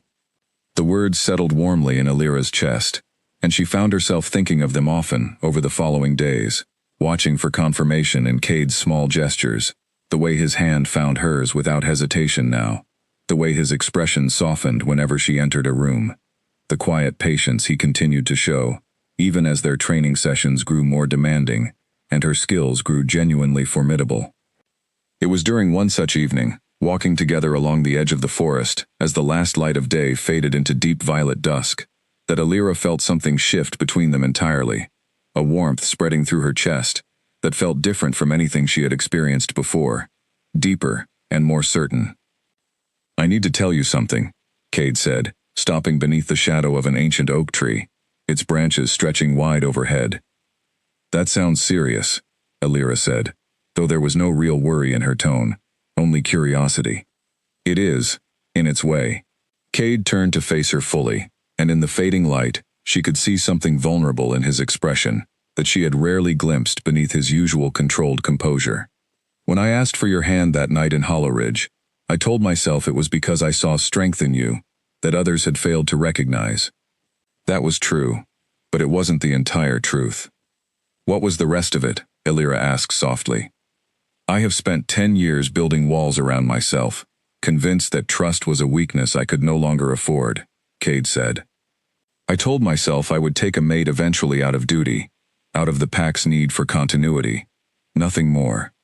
The words settled warmly in Alira's chest, and she found herself thinking of them often over the following days, watching for confirmation in Cade's small gestures, the way his hand found hers without hesitation now, the way his expression softened whenever she entered a room, the quiet patience he continued to show, even as their training sessions grew more demanding, and her skills grew genuinely formidable. It was during one such evening, walking together along the edge of the forest as the last light of day faded into deep violet dusk, that Alira felt something shift between them entirely, a warmth spreading through her chest that felt different from anything she had experienced before, deeper and more certain. I need to tell you something, Cade said, stopping beneath the shadow of an ancient oak tree, its branches stretching wide overhead. That sounds serious, Alira said, though there was no real worry in her tone, only curiosity. It is, in its way. Cade turned to face her fully, and in the fading light, she could see something vulnerable in his expression that she had rarely glimpsed beneath his usual controlled composure. When I asked for your hand that night in Hollow Ridge, I told myself it was because I saw strength in you that others had failed to recognize. That was true, but it wasn't the entire truth. What was the rest of it? Alira asked softly. I have spent 10 years building walls around myself, convinced that trust was a weakness I could no longer afford, Cade said. I told myself I would take a mate eventually out of duty, out of the pack's need for continuity, nothing more.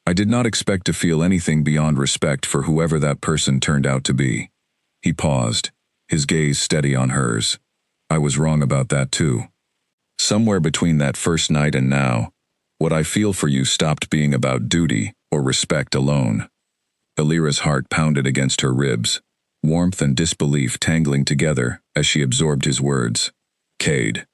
I did not expect to feel anything beyond respect for whoever that person turned out to be. He paused, his gaze steady on hers. I was wrong about that too. Somewhere between that first night and now, what I feel for you stopped being about duty or respect alone. Alira's heart pounded against her ribs. warmth and disbelief tangling together as she absorbed his words. "Cade,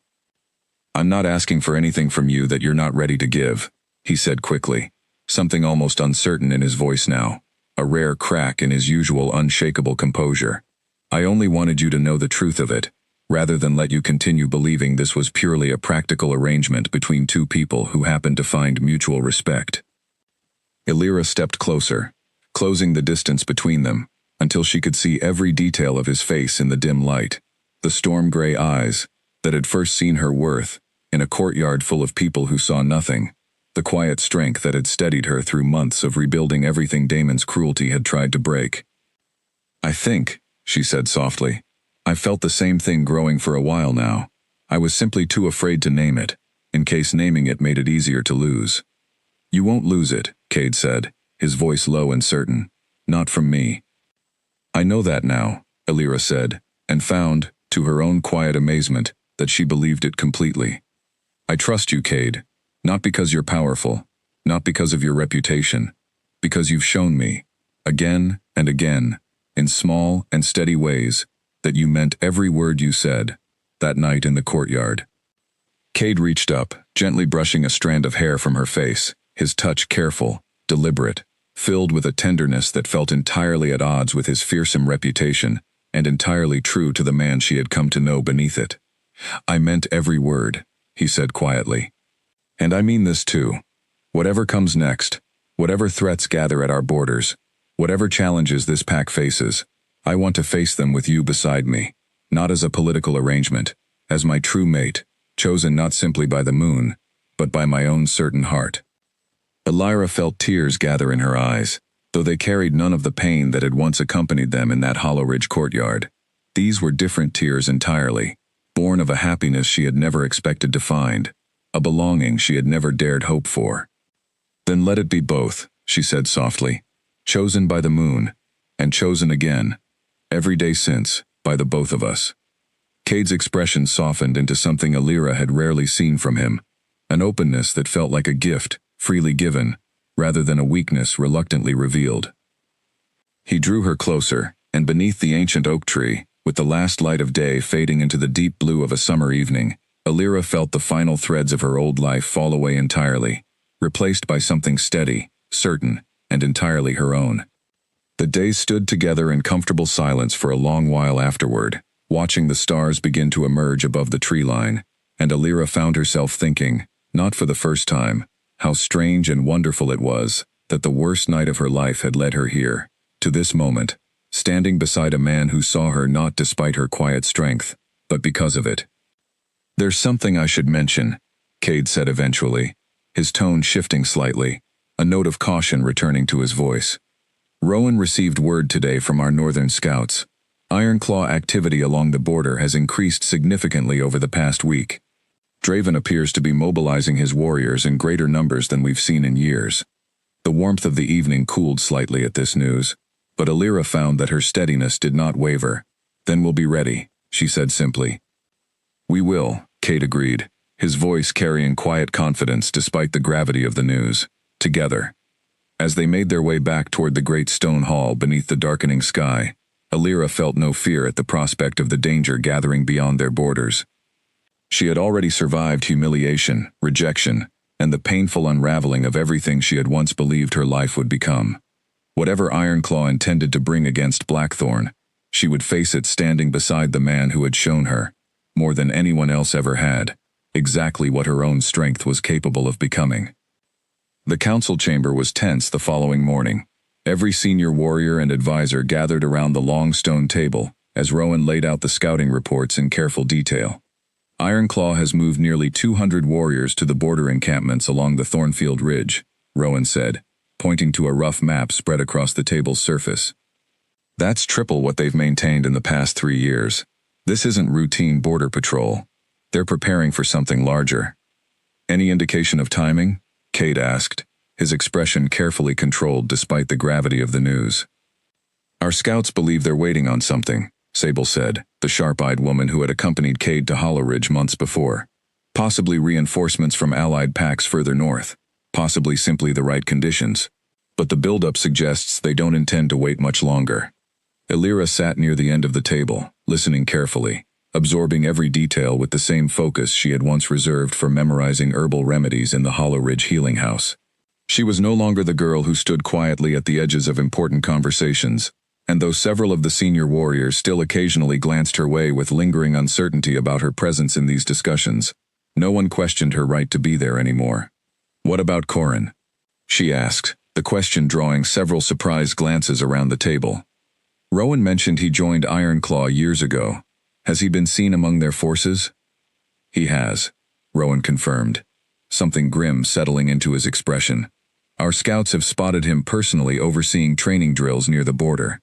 I'm not asking for anything from you that you're not ready to give," he said quickly, something almost uncertain in his voice now, a rare crack in his usual unshakable composure. "I only wanted you to know the truth of it, rather than let you continue believing this was purely a practical arrangement between two people who happened to find mutual respect." Illyra stepped closer, closing the distance between them, until she could see every detail of his face in the dim light. The storm-gray eyes, that had first seen her worth, in a courtyard full of people who saw nothing. The quiet strength that had steadied her through months of rebuilding everything Damon's cruelty had tried to break. "I think," she said softly, "I've felt the same thing growing for a while now. I was simply too afraid to name it, in case naming it made it easier to lose." "You won't lose it," Cade said, his voice low and certain. "Not from me." "I know that now," Illyra said, and found, to her own quiet amazement, that she believed it completely. "I trust you, Cade, not because you're powerful, not because of your reputation, because you've shown me, again and again, in small and steady ways, that you meant every word you said, that night in the courtyard." Cade reached up, gently brushing a strand of hair from her face, his touch careful, deliberate, filled with a tenderness that felt entirely at odds with his fearsome reputation, and entirely true to the man she had come to know beneath it. "I meant every word," he said quietly. "And I mean this too. Whatever comes next, whatever threats gather at our borders, whatever challenges this pack faces, I want to face them with you beside me, not as a political arrangement, as my true mate, chosen not simply by the moon, but by my own certain heart." Illyra felt tears gather in her eyes, though they carried none of the pain that had once accompanied them in that Hollow Ridge courtyard. These were different tears entirely, born of a happiness she had never expected to find, a belonging she had never dared hope for. "Then let it be both," she said softly, "chosen by the moon, and chosen again, every day since, by the both of us." Cade's expression softened into something Illyra had rarely seen from him, an openness that felt like a gift, freely given, rather than a weakness reluctantly revealed. He drew her closer, and beneath the ancient oak tree, with the last light of day fading into the deep blue of a summer evening, Illyra felt the final threads of her old life fall away entirely, replaced by something steady, certain, and entirely her own. The days stood together in comfortable silence for a long while afterward, watching the stars begin to emerge above the tree line, and Illyra found herself thinking, not for the first time, how strange and wonderful it was that the worst night of her life had led her here, to this moment, standing beside a man who saw her not despite her quiet strength, but because of it. "There's something I should mention," Cade said eventually, his tone shifting slightly, a note of caution returning to his voice. "Rowan received word today from our northern scouts. Ironclaw activity along the border has increased significantly over the past week. Draven appears to be mobilizing his warriors in greater numbers than we've seen in years." The warmth of the evening cooled slightly at this news, but Illyra found that her steadiness did not waver. "Then we'll be ready," she said simply. "We will," Cade agreed, his voice carrying quiet confidence despite the gravity of the news. Together. As they made their way back toward the great stone hall beneath the darkening sky, Illyra felt no fear at the prospect of the danger gathering beyond their borders. She had already survived humiliation, rejection, and the painful unraveling of everything she had once believed her life would become. Whatever Ironclaw intended to bring against Blackthorn, she would face it standing beside the man who had shown her, more than anyone else ever had, exactly what her own strength was capable of becoming. The council chamber was tense the following morning. Every senior warrior and advisor gathered around the long stone table as Rowan laid out the scouting reports in careful detail. "Ironclaw has moved nearly 200 warriors to the border encampments along the Thornfield Ridge," Rowan said, pointing to a rough map spread across the table's surface. "That's triple what they've maintained in the past 3 years. This isn't routine border patrol. They're preparing for something larger." "Any indication of timing?" Cade asked, his expression carefully controlled despite the gravity of the news. "Our scouts believe they're waiting on something," Sable said, the sharp-eyed woman who had accompanied Cade to Hollow Ridge months before. "Possibly reinforcements from allied packs further north, possibly simply the right conditions. But the buildup suggests they don't intend to wait much longer." Elira sat near the end of the table, listening carefully, absorbing every detail with the same focus she had once reserved for memorizing herbal remedies in the Hollow Ridge Healing House. She was no longer the girl who stood quietly at the edges of important conversations, and though several of the senior warriors still occasionally glanced her way with lingering uncertainty about her presence in these discussions, no one questioned her right to be there anymore. "What about Corin?" she asked, the question drawing several surprised glances around the table. "Rowan mentioned he joined Ironclaw years ago. Has he been seen among their forces?" "He has," Rowan confirmed, something grim settling into his expression. "Our scouts have spotted him personally overseeing training drills near the border.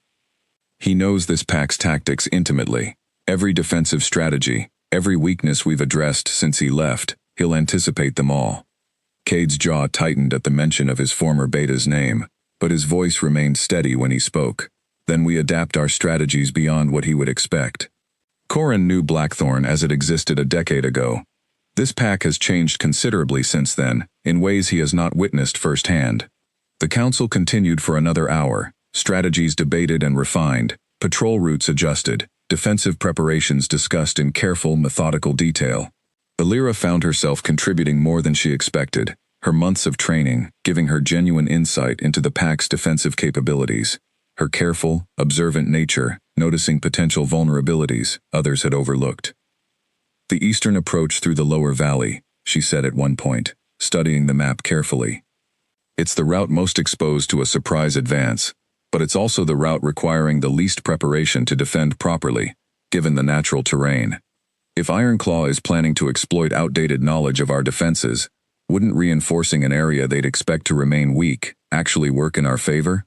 He knows this pack's tactics intimately. Every defensive strategy, every weakness we've addressed since he left, he'll anticipate them all." Cade's jaw tightened at the mention of his former beta's name, but his voice remained steady when he spoke. "Then we adapt our strategies beyond what he would expect." Corin knew Blackthorn as it existed a decade ago. This pack has changed considerably since then, in ways he has not witnessed firsthand. The council continued for another hour, strategies debated and refined, patrol routes adjusted, defensive preparations discussed in careful, methodical detail. Elira found herself contributing more than she expected, her months of training giving her genuine insight into the pack's defensive capabilities. Her careful, observant nature, noticing potential vulnerabilities others had overlooked. "The eastern approach through the lower valley," she said at one point, studying the map carefully. "It's the route most exposed to a surprise advance, but it's also the route requiring the least preparation to defend properly, given the natural terrain. If Ironclaw is planning to exploit outdated knowledge of our defenses, wouldn't reinforcing an area they'd expect to remain weak actually work in our favor?"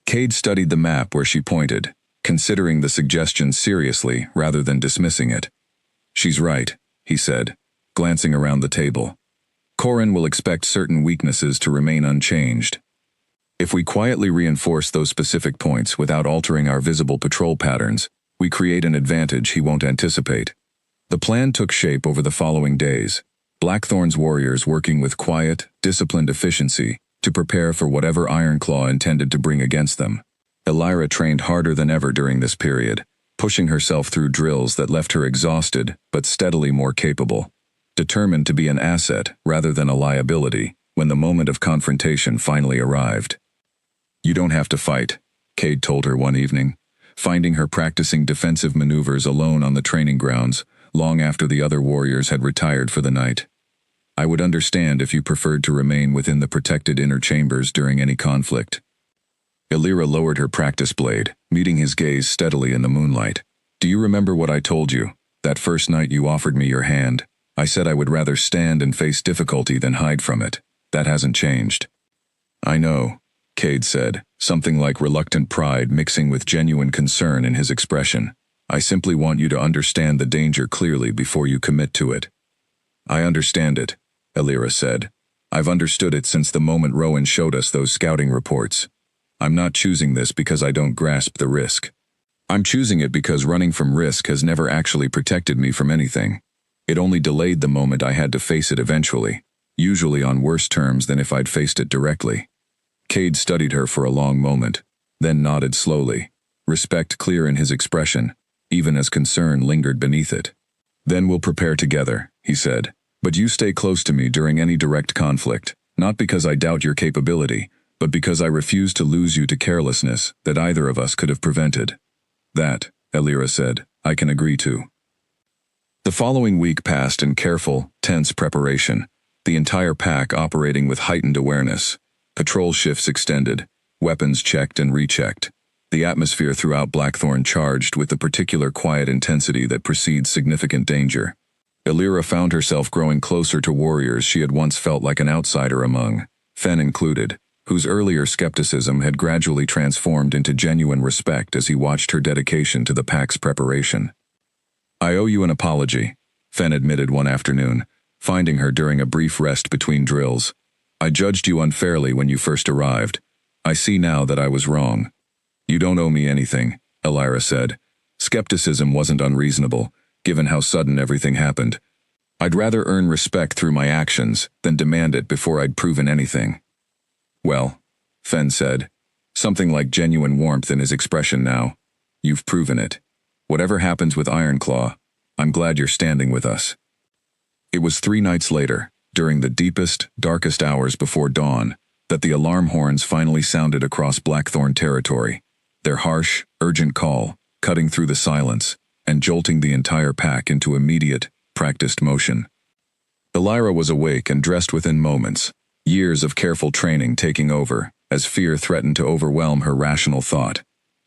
Cade studied the map where she pointed, considering the suggestion seriously rather than dismissing it. "She's right," he said, glancing around the table. "Corin will expect certain weaknesses to remain unchanged. If we quietly reinforce those specific points without altering our visible patrol patterns, we create an advantage he won't anticipate." The plan took shape over the following days, Blackthorn's warriors working with quiet, disciplined efficiency to prepare for whatever Ironclaw intended to bring against them. Elira trained harder than ever during this period, pushing herself through drills that left her exhausted but steadily more capable, determined to be an asset rather than a liability when the moment of confrontation finally arrived. "You don't have to fight," Cade told her one evening, finding her practicing defensive maneuvers alone on the training grounds long after the other warriors had retired for the night. "I would understand if you preferred to remain within the protected inner chambers during any conflict." Elira lowered her practice blade, meeting his gaze steadily in the moonlight. "Do you remember what I told you, that first night you offered me your hand? I said I would rather stand and face difficulty than hide from it. That hasn't changed." "I know," Cade said, something like reluctant pride mixing with genuine concern in his expression. "I simply want you to understand the danger clearly before you commit to it." "I understand it," Elira said. "I've understood it since the moment Rowan showed us those scouting reports. I'm not choosing this because I don't grasp the risk. I'm choosing it because running from risk has never actually protected me from anything. It only delayed the moment I had to face it eventually, usually on worse terms than if I'd faced it directly." Cade studied her for a long moment, then nodded slowly, respect clear in his expression, even as concern lingered beneath it. "Then we'll prepare together," he said. "But you stay close to me during any direct conflict, not because I doubt your capability, but because I refuse to lose you to carelessness that either of us could have prevented." "That," Elira said, "I can agree to." The following week passed in careful, tense preparation, the entire pack operating with heightened awareness. Patrol shifts extended, weapons checked and rechecked. The atmosphere throughout Blackthorn charged with the particular quiet intensity that precedes significant danger. Elira found herself growing closer to warriors she had once felt like an outsider among, Fen included, whose earlier skepticism had gradually transformed into genuine respect as he watched her dedication to the pack's preparation. "I owe you an apology," Fen admitted one afternoon, finding her during a brief rest between drills. "I judged you unfairly when you first arrived. I see now that I was wrong." "You don't owe me anything," Elira said. Skepticism wasn't unreasonable, given how sudden everything happened. "I'd rather earn respect through my actions than demand it before I'd proven anything." "Well," Fen said, something like genuine warmth in his expression now, You've proven it. Whatever happens with Ironclaw, I'm glad you're standing with us. It was 3 nights later, during the deepest, darkest hours before dawn, that the alarm horns finally sounded across Blackthorn territory, their harsh, urgent call, cutting through the silence, and jolting the entire pack into immediate, practiced motion. Elira was awake and dressed within moments, years of careful training taking over, as fear threatened to overwhelm her rational thought.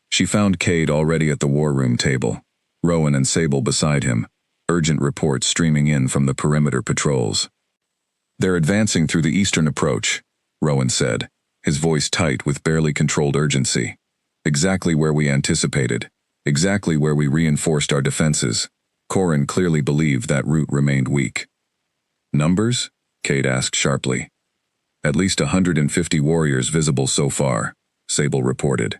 She found Cade already at the war room table, Rowan and Sable beside him, urgent reports streaming in from the perimeter patrols. "They're advancing through the eastern approach," Rowan said, his voice tight with barely controlled urgency. "Exactly where we anticipated. Exactly where we reinforced our defenses." Corin clearly believed that route remained weak. "Numbers?" Cade asked sharply. "At least 150 warriors visible so far," Sable reported.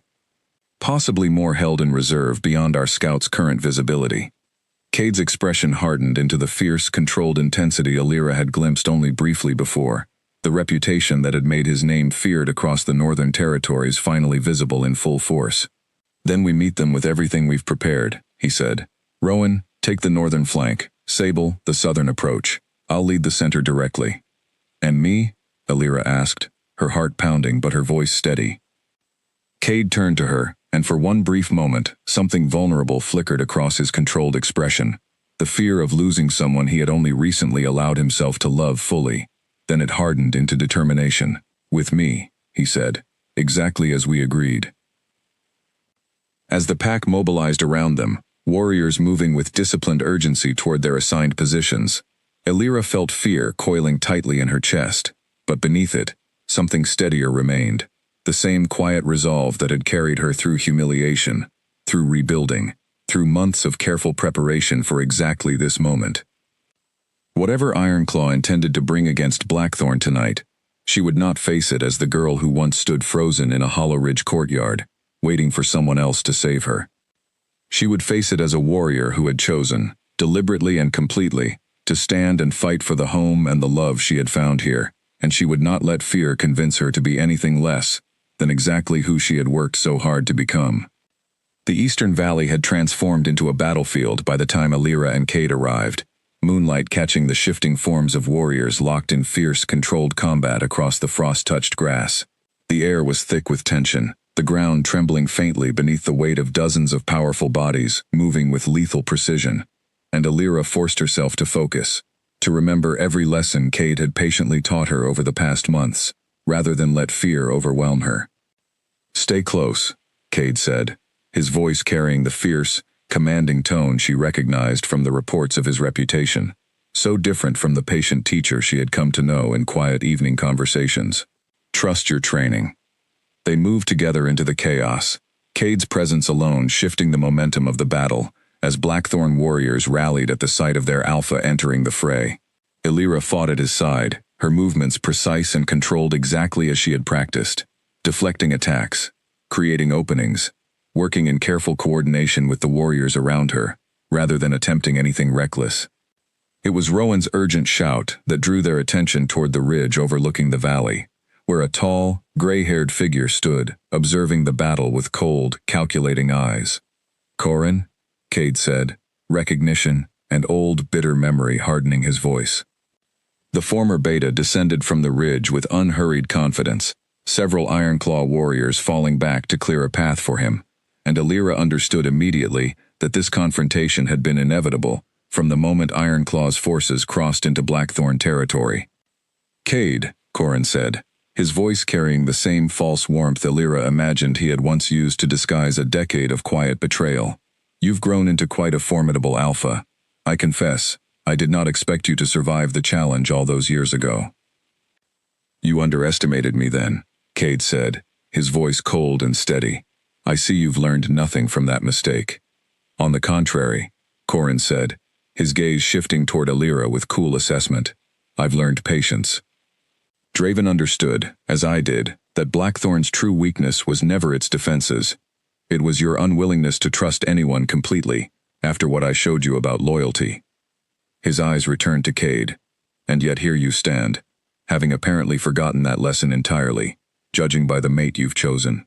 "Possibly more held in reserve beyond our scouts' current visibility." Cade's expression hardened into the fierce, controlled intensity Elira had glimpsed only briefly before, the reputation that had made his name feared across the northern territories finally visible in full force. "Then we meet them with everything we've prepared," he said. "Rowan, take the northern flank. Sable, the southern approach. I'll lead the center directly." "And me?" Elira asked, her heart pounding but her voice steady. Cade turned to her, and for one brief moment, something vulnerable flickered across his controlled expression, the fear of losing someone he had only recently allowed himself to love fully. Then it hardened into determination. "With me," he said, "exactly as we agreed." As the pack mobilized around them, warriors moving with disciplined urgency toward their assigned positions, Elira felt fear coiling tightly in her chest, but beneath it, something steadier remained. The same quiet resolve that had carried her through humiliation, through rebuilding, through months of careful preparation for exactly this moment. Whatever Ironclaw intended to bring against Blackthorn tonight, she would not face it as the girl who once stood frozen in a Hollow Ridge courtyard, waiting for someone else to save her. She would face it as a warrior who had chosen, deliberately and completely, to stand and fight for the home and the love she had found here, and she would not let fear convince her to be anything less than exactly who she had worked so hard to become. The Eastern Valley had transformed into a battlefield by the time Elira and Cade arrived, moonlight catching the shifting forms of warriors locked in fierce, controlled combat across the frost-touched grass. The air was thick with tension, the ground trembling faintly beneath the weight of dozens of powerful bodies moving with lethal precision, and Elira forced herself to focus, to remember every lesson Cade had patiently taught her over the past months, rather than let fear overwhelm her. "Stay close," Cade said, his voice carrying the fierce, commanding tone she recognized from the reports of his reputation, so different from the patient teacher she had come to know in quiet evening conversations. "Trust your training." They moved together into the chaos, Cade's presence alone shifting the momentum of the battle, as Blackthorn warriors rallied at the sight of their alpha entering the fray. Elira fought at his side, her movements precise and controlled exactly as she had practiced, deflecting attacks, creating openings, working in careful coordination with the warriors around her, rather than attempting anything reckless. It was Rowan's urgent shout that drew their attention toward the ridge overlooking the valley, where a tall, gray-haired figure stood, observing the battle with cold, calculating eyes. "Corin?" Cade said, recognition and old, bitter memory hardening his voice. The former beta descended from the ridge with unhurried confidence, several Ironclaw warriors falling back to clear a path for him, and Elira understood immediately that this confrontation had been inevitable from the moment Ironclaw's forces crossed into Blackthorn territory. "Cade," Corin said, his voice carrying the same false warmth Elira imagined he had once used to disguise a decade of quiet betrayal. "You've grown into quite a formidable alpha. I confess, I did not expect you to survive the challenge all those years ago." "You underestimated me then," Cade said, his voice cold and steady. "I see you've learned nothing from that mistake." "On the contrary," Corin said, his gaze shifting toward Elira with cool assessment. "I've learned patience." Draven understood, as I did, that Blackthorn's true weakness was never its defenses. It was your unwillingness to trust anyone completely, after what I showed you about loyalty. His eyes returned to Cade. "And yet here you stand, having apparently forgotten that lesson entirely, judging by the mate you've chosen."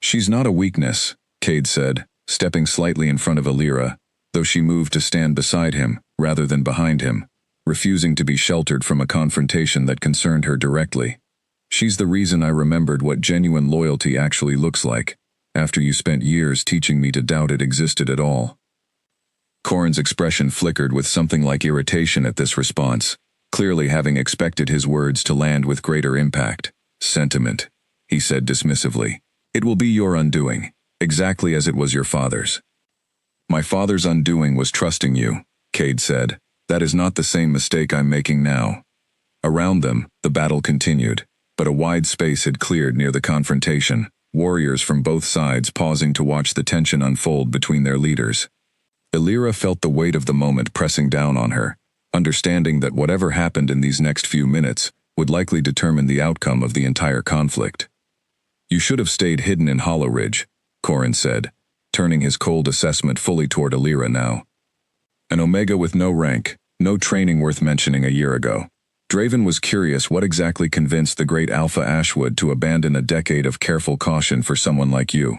"She's not a weakness," Cade said, stepping slightly in front of Alira, though she moved to stand beside him, rather than behind him, refusing to be sheltered from a confrontation that concerned her directly. She's the reason I remembered what genuine loyalty actually looks like, after you spent years teaching me to doubt it existed at all. Corin's expression flickered with something like irritation at this response, clearly having expected his words to land with greater impact. Sentiment, he said dismissively. It will be your undoing, exactly as it was your father's. My father's undoing was trusting you, Cade said. That is not the same mistake I'm making now. Around them, the battle continued, but a wide space had cleared near the confrontation, warriors from both sides pausing to watch the tension unfold between their leaders. Alira felt the weight of the moment pressing down on her, understanding that whatever happened in these next few minutes would likely determine the outcome of the entire conflict. You should have stayed hidden in Hollow Ridge, Corin said, turning his cold assessment fully toward Alira now. An Omega with no rank, no training worth mentioning a year ago. Draven was curious what exactly convinced the great Alpha Ashwood to abandon a decade of careful caution for someone like you.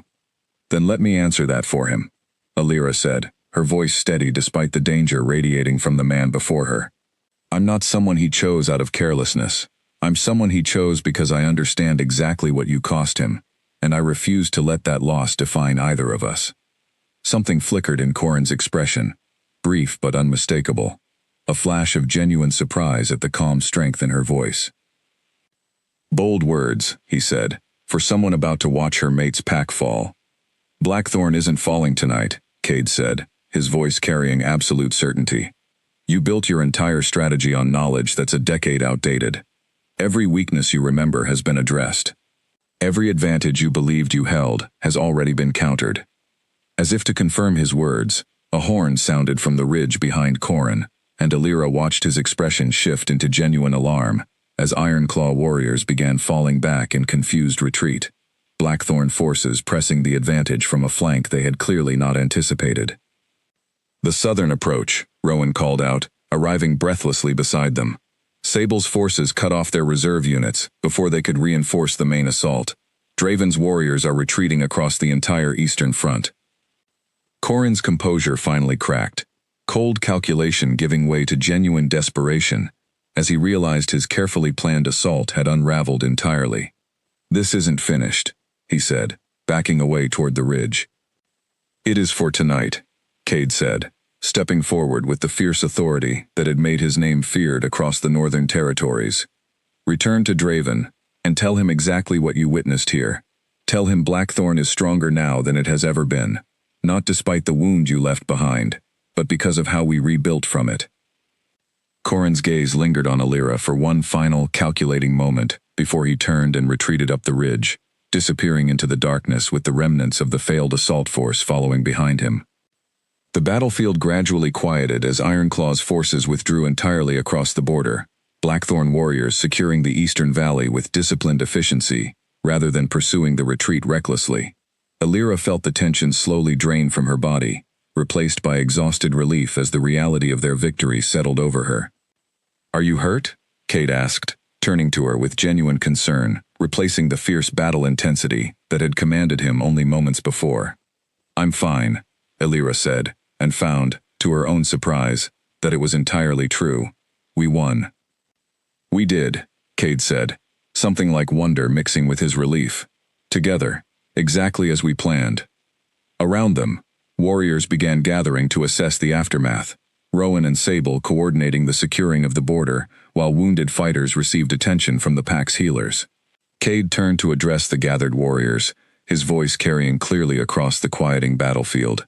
Then let me answer that for him, Alira said, her voice steady despite the danger radiating from the man before her. I'm not someone he chose out of carelessness. I'm someone he chose because I understand exactly what you cost him, and I refuse to let that loss define either of us. Something flickered in Corin's expression, brief but unmistakable, a flash of genuine surprise at the calm strength in her voice. Bold words, he said, for someone about to watch her mate's pack fall. Blackthorn isn't falling tonight, Cade said, his voice carrying absolute certainty. You built your entire strategy on knowledge that's a decade outdated. Every weakness you remember has been addressed. Every advantage you believed you held has already been countered. As if to confirm his words, a horn sounded from the ridge behind Corin, and Alira watched his expression shift into genuine alarm as Ironclaw warriors began falling back in confused retreat, Blackthorn forces pressing the advantage from a flank they had clearly not anticipated. The southern approach, Rowan called out, arriving breathlessly beside them. Sable's forces cut off their reserve units before they could reinforce the main assault. Draven's warriors are retreating across the entire eastern front. Corin's composure finally cracked, cold calculation giving way to genuine desperation, as he realized his carefully planned assault had unraveled entirely. This isn't finished, he said, backing away toward the ridge. It is for tonight, Cade said, stepping forward with the fierce authority that had made his name feared across the northern territories. Return to Draven, and tell him exactly what you witnessed here. Tell him Blackthorn is stronger now than it has ever been, not despite the wound you left behind, but because of how we rebuilt from it. Corin's gaze lingered on Alira for one final, calculating moment before he turned and retreated up the ridge, disappearing into the darkness with the remnants of the failed assault force following behind him. The battlefield gradually quieted as Ironclaw's forces withdrew entirely across the border, Blackthorn warriors securing the eastern valley with disciplined efficiency, rather than pursuing the retreat recklessly. Alira felt the tension slowly drain from her body, replaced by exhausted relief as the reality of their victory settled over her. Are you hurt? Cade asked, turning to her with genuine concern, replacing the fierce battle intensity that had commanded him only moments before. I'm fine, Alira said, and found, to her own surprise, that it was entirely true. We won. We did, Cade said, something like wonder mixing with his relief. Together, exactly as we planned. Around them, warriors began gathering to assess the aftermath, Rowan and Sable coordinating the securing of the border, while wounded fighters received attention from the pack's healers. Cade turned to address the gathered warriors, his voice carrying clearly across the quieting battlefield.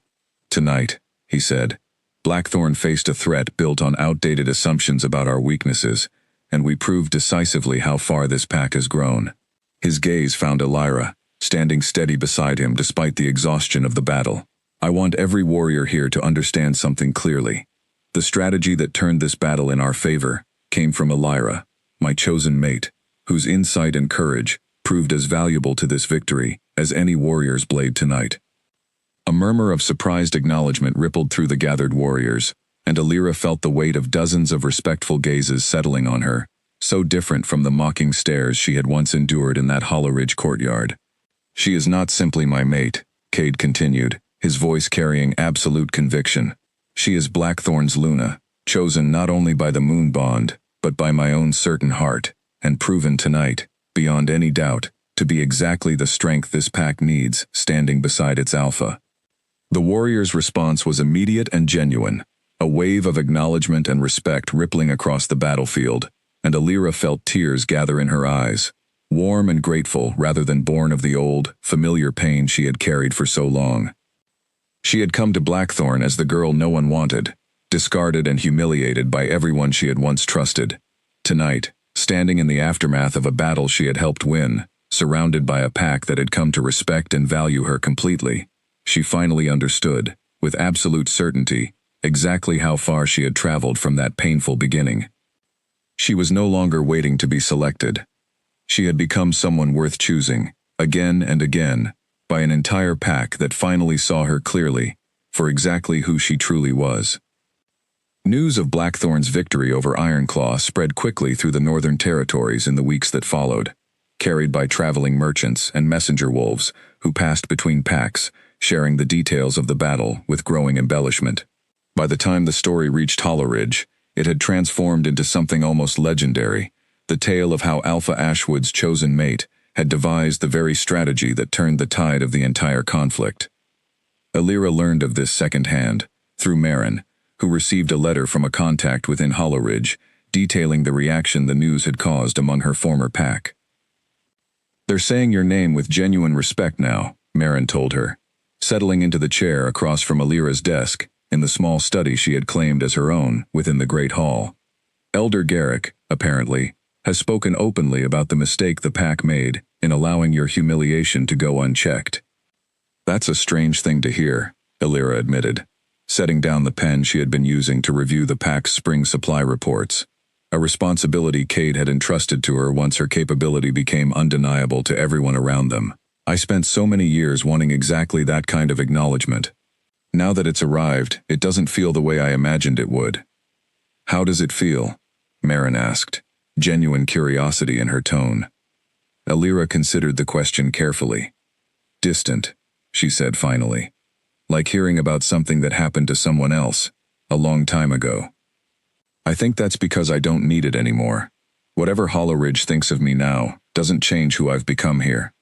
Tonight, he said, Blackthorn faced a threat built on outdated assumptions about our weaknesses, and we proved decisively how far this pack has grown. His gaze found Alira, standing steady beside him despite the exhaustion of the battle. I want every warrior here to understand something clearly. The strategy that turned this battle in our favor came from Alira, my chosen mate, whose insight and courage proved as valuable to this victory as any warrior's blade tonight. A murmur of surprised acknowledgement rippled through the gathered warriors, and Alira felt the weight of dozens of respectful gazes settling on her, so different from the mocking stares she had once endured in that Hollow Ridge courtyard. She is not simply my mate, Cade continued, his voice carrying absolute conviction. She is Blackthorn's Luna, chosen not only by the moon bond, but by my own certain heart, and proven tonight, beyond any doubt, to be exactly the strength this pack needs, standing beside its alpha. The warrior's response was immediate and genuine, a wave of acknowledgement and respect rippling across the battlefield, and Alira felt tears gather in her eyes, warm and grateful rather than born of the old, familiar pain she had carried for so long. She had come to Blackthorn as the girl no one wanted, discarded and humiliated by everyone she had once trusted. Tonight, standing in the aftermath of a battle she had helped win, surrounded by a pack that had come to respect and value her completely, she finally understood, with absolute certainty, exactly how far she had traveled from that painful beginning. She was no longer waiting to be selected. She had become someone worth choosing, again and again, by an entire pack that finally saw her clearly, for exactly who she truly was. News of Blackthorn's victory over Ironclaw spread quickly through the northern territories in the weeks that followed, carried by traveling merchants and messenger wolves who passed between packs, sharing the details of the battle with growing embellishment. By the time the story reached Hollow Ridge, it had transformed into something almost legendary, the tale of how Alpha Ashwood's chosen mate had devised the very strategy that turned the tide of the entire conflict. Alira learned of this secondhand, through Marin, who received a letter from a contact within Hollow Ridge, detailing the reaction the news had caused among her former pack. "They're saying your name with genuine respect now," Marin told her, settling into the chair across from Alira's desk, in the small study she had claimed as her own within the Great Hall. "Elder Garrick, apparently, has spoken openly about the mistake the pack made in allowing your humiliation to go unchecked." "That's a strange thing to hear," Alira admitted, setting down the pen she had been using to review the pack's spring supply reports, a responsibility Cade had entrusted to her once her capability became undeniable to everyone around them. "I spent so many years wanting exactly that kind of acknowledgement. Now that it's arrived, it doesn't feel the way I imagined it would." "How does it feel?" Marin asked, genuine curiosity in her tone. Alira considered the question carefully. "Distant," she said finally. "Like hearing about something that happened to someone else, a long time ago. I think that's because I don't need it anymore. Whatever Hollow Ridge thinks of me now doesn't change who I've become here."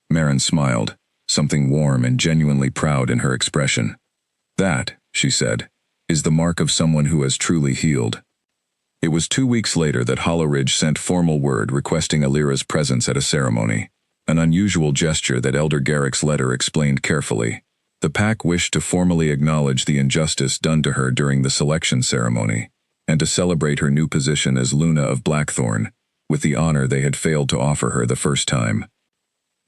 Marin smiled, something warm and genuinely proud in her expression. "That," she said, "is the mark of someone who has truly healed." It was 2 weeks later that Hollow Ridge sent formal word requesting Alira's presence at a ceremony, an unusual gesture that Elder Garrick's letter explained carefully. The pack wished to formally acknowledge the injustice done to her during the selection ceremony, and to celebrate her new position as Luna of Blackthorn, with the honor they had failed to offer her the first time.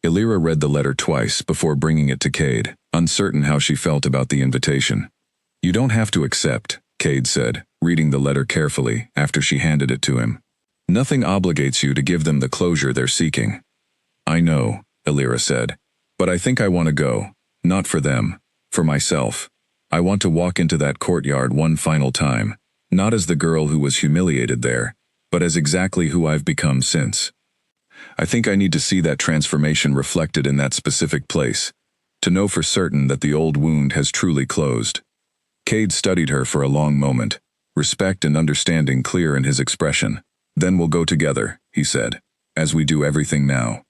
Alira read the letter twice before bringing it to Cade, uncertain how she felt about the invitation. "You don't have to accept," Cade said, reading the letter carefully after she handed it to him. "Nothing obligates you to give them the closure they're seeking." "I know," Alira said, "but I think I want to go. Not for them, for myself. I want to walk into that courtyard one final time, not as the girl who was humiliated there, but as exactly who I've become since. I think I need to see that transformation reflected in that specific place, to know for certain that the old wound has truly closed." Cade studied her for a long moment, respect and understanding clear in his expression. "Then we'll go together," he said, "as we do everything now."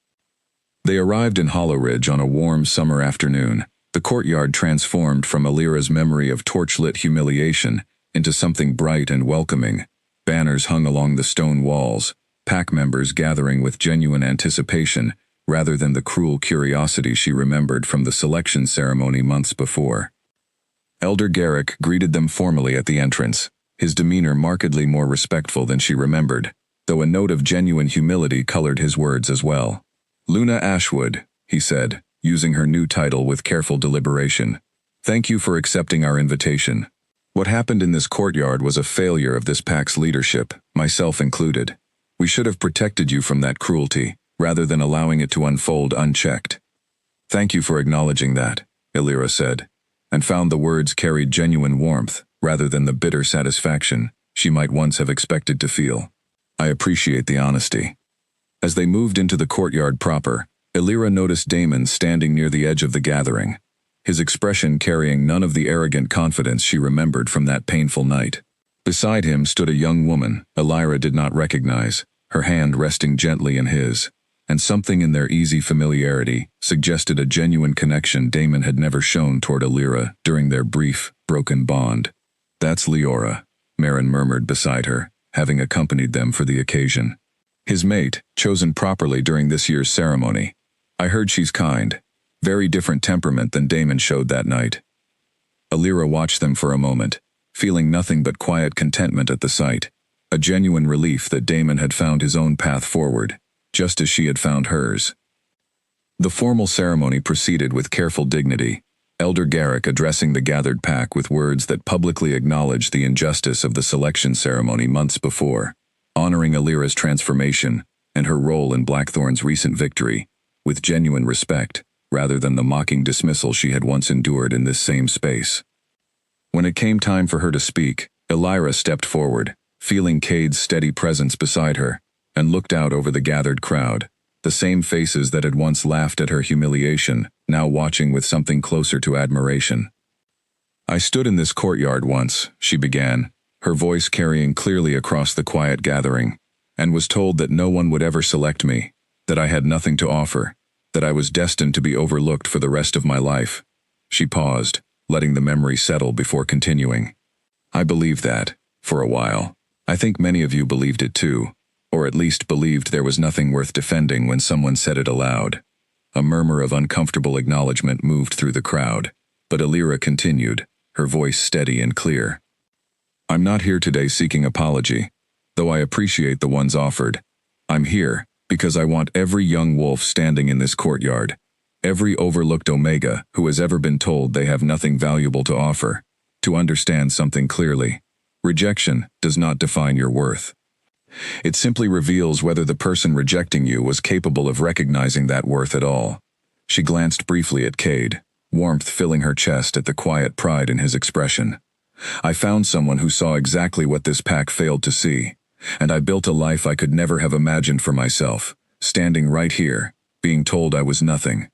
They arrived in Hollow Ridge on a warm summer afternoon, the courtyard transformed from Alira's memory of torchlit humiliation into something bright and welcoming, banners hung along the stone walls, pack members gathering with genuine anticipation rather than the cruel curiosity she remembered from the selection ceremony months before. Elder Garrick greeted them formally at the entrance, his demeanor markedly more respectful than she remembered, though a note of genuine humility colored his words as well. "Luna Ashwood," he said, using her new title with careful deliberation. "Thank you for accepting our invitation. What happened in this courtyard was a failure of this pack's leadership, myself included. We should have protected you from that cruelty, rather than allowing it to unfold unchecked." "Thank you for acknowledging that," Alira said, and found the words carried genuine warmth, rather than the bitter satisfaction she might once have expected to feel. "I appreciate the honesty." As they moved into the courtyard proper, Elira noticed Damon standing near the edge of the gathering, his expression carrying none of the arrogant confidence she remembered from that painful night. Beside him stood a young woman Elira did not recognize, her hand resting gently in his, and something in their easy familiarity suggested a genuine connection Damon had never shown toward Elira during their brief, broken bond. "That's Leora," Marin murmured beside her, having accompanied them for the occasion. "His mate, chosen properly during this year's ceremony. I heard she's kind. Very different temperament than Damon showed that night." Elira watched them for a moment, feeling nothing but quiet contentment at the sight, a genuine relief that Damon had found his own path forward, just as she had found hers. The formal ceremony proceeded with careful dignity, Elder Garrick addressing the gathered pack with words that publicly acknowledged the injustice of the selection ceremony months before, honoring Elira's transformation and her role in Blackthorn's recent victory, with genuine respect, rather than the mocking dismissal she had once endured in this same space. When it came time for her to speak, Elira stepped forward, feeling Cade's steady presence beside her, and looked out over the gathered crowd, the same faces that had once laughed at her humiliation, now watching with something closer to admiration. "I stood in this courtyard once," she began, her voice carrying clearly across the quiet gathering, "and was told that no one would ever select me, that I had nothing to offer, that I was destined to be overlooked for the rest of my life." She paused, letting the memory settle before continuing. "I believed that, for a while. I think many of you believed it too, or at least believed there was nothing worth defending when someone said it aloud." A murmur of uncomfortable acknowledgement moved through the crowd, but Elira continued, her voice steady and clear. "I'm not here today seeking apology, though I appreciate the ones offered. I'm here because I want every young wolf standing in this courtyard, every overlooked Omega who has ever been told they have nothing valuable to offer, to understand something clearly. Rejection does not define your worth. It simply reveals whether the person rejecting you was capable of recognizing that worth at all." She glanced briefly at Cade, warmth filling her chest at the quiet pride in his expression. "I found someone who saw exactly what this pack failed to see, and I built a life I could never have imagined for myself, standing right here, being told I was nothing."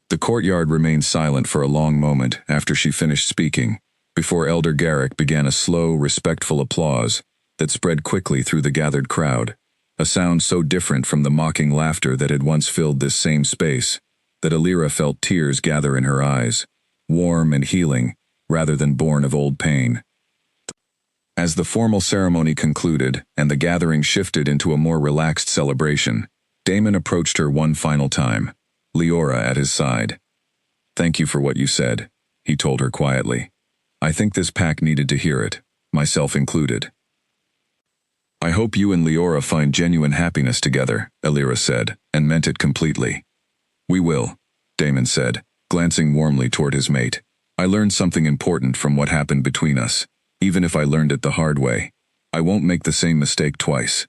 The courtyard remained silent for a long moment after she finished speaking, before Elder Garrick began a slow, respectful applause that spread quickly through the gathered crowd, a sound so different from the mocking laughter that had once filled this same space, that Elira felt tears gather in her eyes, warm and healing, rather than born of old pain. As the formal ceremony concluded and the gathering shifted into a more relaxed celebration, Damon approached her one final time, Leora at his side. "Thank you for what you said," he told her quietly. "I think this pack needed to hear it, myself included." "I hope you and Leora find genuine happiness together," Elira said, and meant it completely. "We will," Damon said, glancing warmly toward his mate. "I learned something important from what happened between us, even if I learned it the hard way. I won't make the same mistake twice."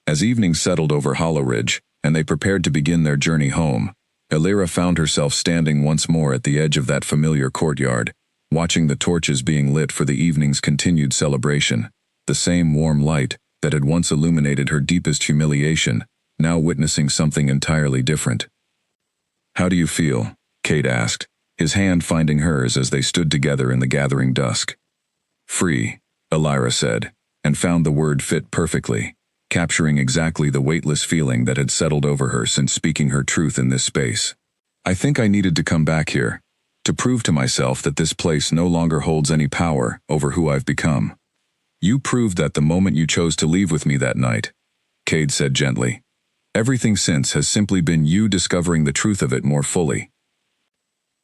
As evening settled over Hollow Ridge, and they prepared to begin their journey home, Elira found herself standing once more at the edge of that familiar courtyard, watching the torches being lit for the evening's continued celebration. The same warm light that had once illuminated her deepest humiliation, now witnessing something entirely different. "How do you feel?" Cade asked, his hand finding hers as they stood together in the gathering dusk. "Free," Elira said, and found the word fit perfectly, capturing exactly the weightless feeling that had settled over her since speaking her truth in this space. "I think I needed to come back here, to prove to myself that this place no longer holds any power over who I've become. You proved that the moment you chose to leave with me that night," Cade said gently. "Everything since has simply been you discovering the truth of it more fully."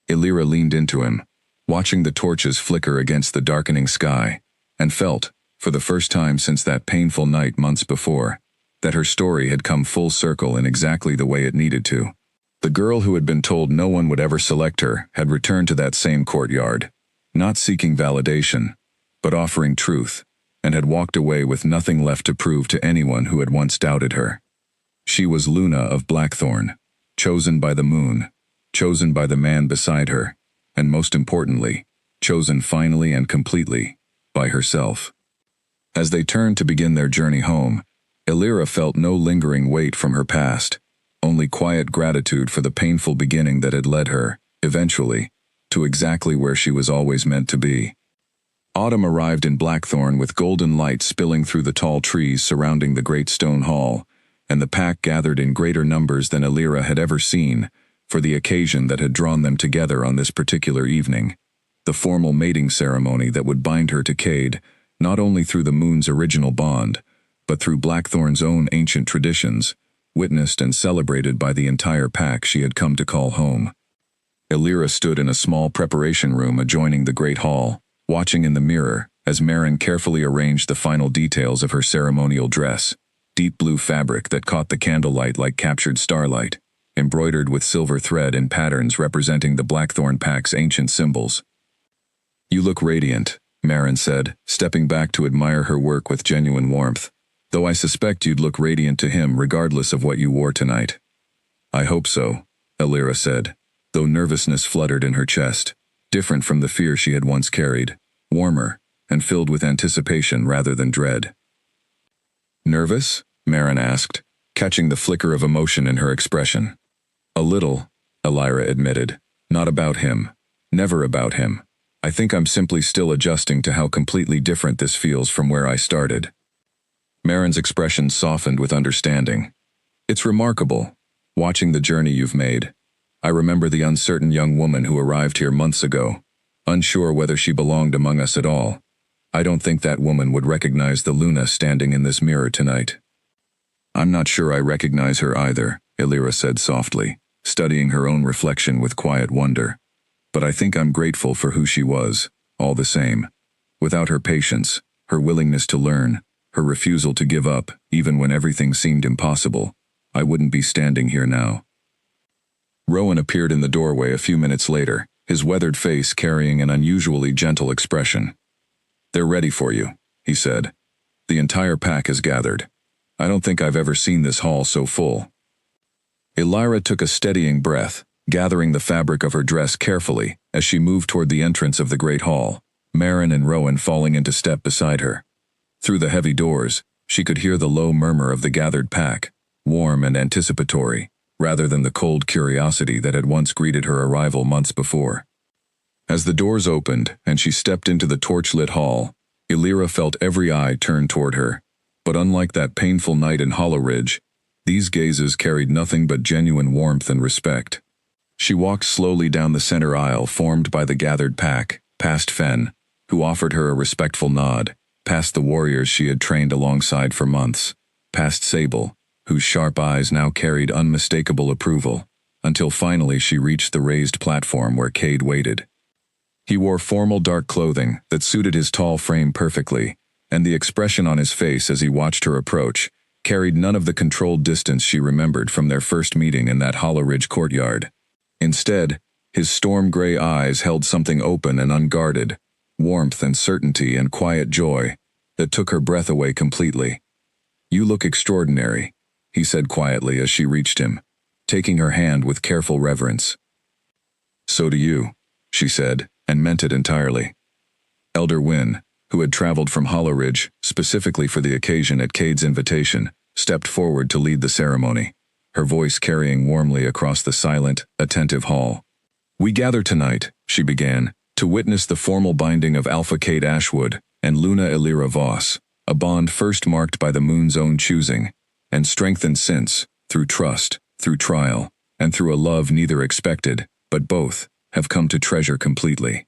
Elira leaned into him, watching the torches flicker against the darkening sky, and felt, for the first time since that painful night months before, that her story had come full circle in exactly the way it needed to. The girl who had been told no one would ever select her had returned to that same courtyard, not seeking validation, but offering truth, and had walked away with nothing left to prove to anyone who had once doubted her. She was Luna of Blackthorn, chosen by the moon, chosen by the man beside her, and most importantly, chosen finally and completely by herself. As they turned to begin their journey home, Elira felt no lingering weight from her past, only quiet gratitude for the painful beginning that had led her, eventually, to exactly where she was always meant to be. Autumn arrived in Blackthorn with golden light spilling through the tall trees surrounding the great stone hall, and the pack gathered in greater numbers than Alira had ever seen, for the occasion that had drawn them together on this particular evening, the formal mating ceremony that would bind her to Cade, not only through the moon's original bond, but through Blackthorn's own ancient traditions, witnessed and celebrated by the entire pack she had come to call home. Alira stood in a small preparation room adjoining the great hall, watching in the mirror as Marin carefully arranged the final details of her ceremonial dress, deep blue fabric that caught the candlelight like captured starlight, embroidered with silver thread in patterns representing the Blackthorn pack's ancient symbols. "You look radiant," Marin said, stepping back to admire her work with genuine warmth, "though I suspect you'd look radiant to him regardless of what you wore tonight." "I hope so," Alira said, though nervousness fluttered in her chest, different from the fear she had once carried, warmer, and filled with anticipation rather than dread. "Nervous?" Marin asked, catching the flicker of emotion in her expression. "A little," Alira admitted. "Not about him. Never about him. I think I'm simply still adjusting to how completely different this feels from where I started." Marin's expression softened with understanding. "It's remarkable, watching the journey you've made. I remember the uncertain young woman who arrived here months ago, unsure whether she belonged among us at all. I don't think that woman would recognize the Luna standing in this mirror tonight." "I'm not sure I recognize her either," Alira said softly, studying her own reflection with quiet wonder. "But I think I'm grateful for who she was, all the same. Without her patience, her willingness to learn, her refusal to give up, even when everything seemed impossible, I wouldn't be standing here now." Rowan appeared in the doorway a few minutes later, his weathered face carrying an unusually gentle expression. "They're ready for you," he said. "The entire pack has gathered. I don't think I've ever seen this hall so full." Alira took a steadying breath, gathering the fabric of her dress carefully as she moved toward the entrance of the great hall, Marin and Rowan falling into step beside her. Through the heavy doors, she could hear the low murmur of the gathered pack, warm and anticipatory, rather than the cold curiosity that had once greeted her arrival months before. As the doors opened and she stepped into the torch-lit hall, Alira felt every eye turned toward her. But unlike that painful night in Hollow Ridge, these gazes carried nothing but genuine warmth and respect. She walked slowly down the center aisle formed by the gathered pack, past Fen, who offered her a respectful nod, past the warriors she had trained alongside for months, past Sable, whose sharp eyes now carried unmistakable approval, until finally she reached the raised platform where Cade waited. He wore formal dark clothing that suited his tall frame perfectly, and the expression on his face as he watched her approach carried none of the controlled distance she remembered from their first meeting in that Hollow Ridge courtyard. Instead, his storm-gray eyes held something open and unguarded, warmth and certainty and quiet joy that took her breath away completely. "You look extraordinary," he said quietly as she reached him, taking her hand with careful reverence. "So do you," she said, and meant it entirely. Elder Wynn, who had traveled from Hollow Ridge specifically for the occasion at Cade's invitation, stepped forward to lead the ceremony, her voice carrying warmly across the silent, attentive hall. "We gather tonight," she began, "to witness the formal binding of Alpha Cade Ashwood and Luna Alira Voss, a bond first marked by the moon's own choosing, and strengthened since, through trust, through trial, and through a love neither expected, but both, have come to treasure completely."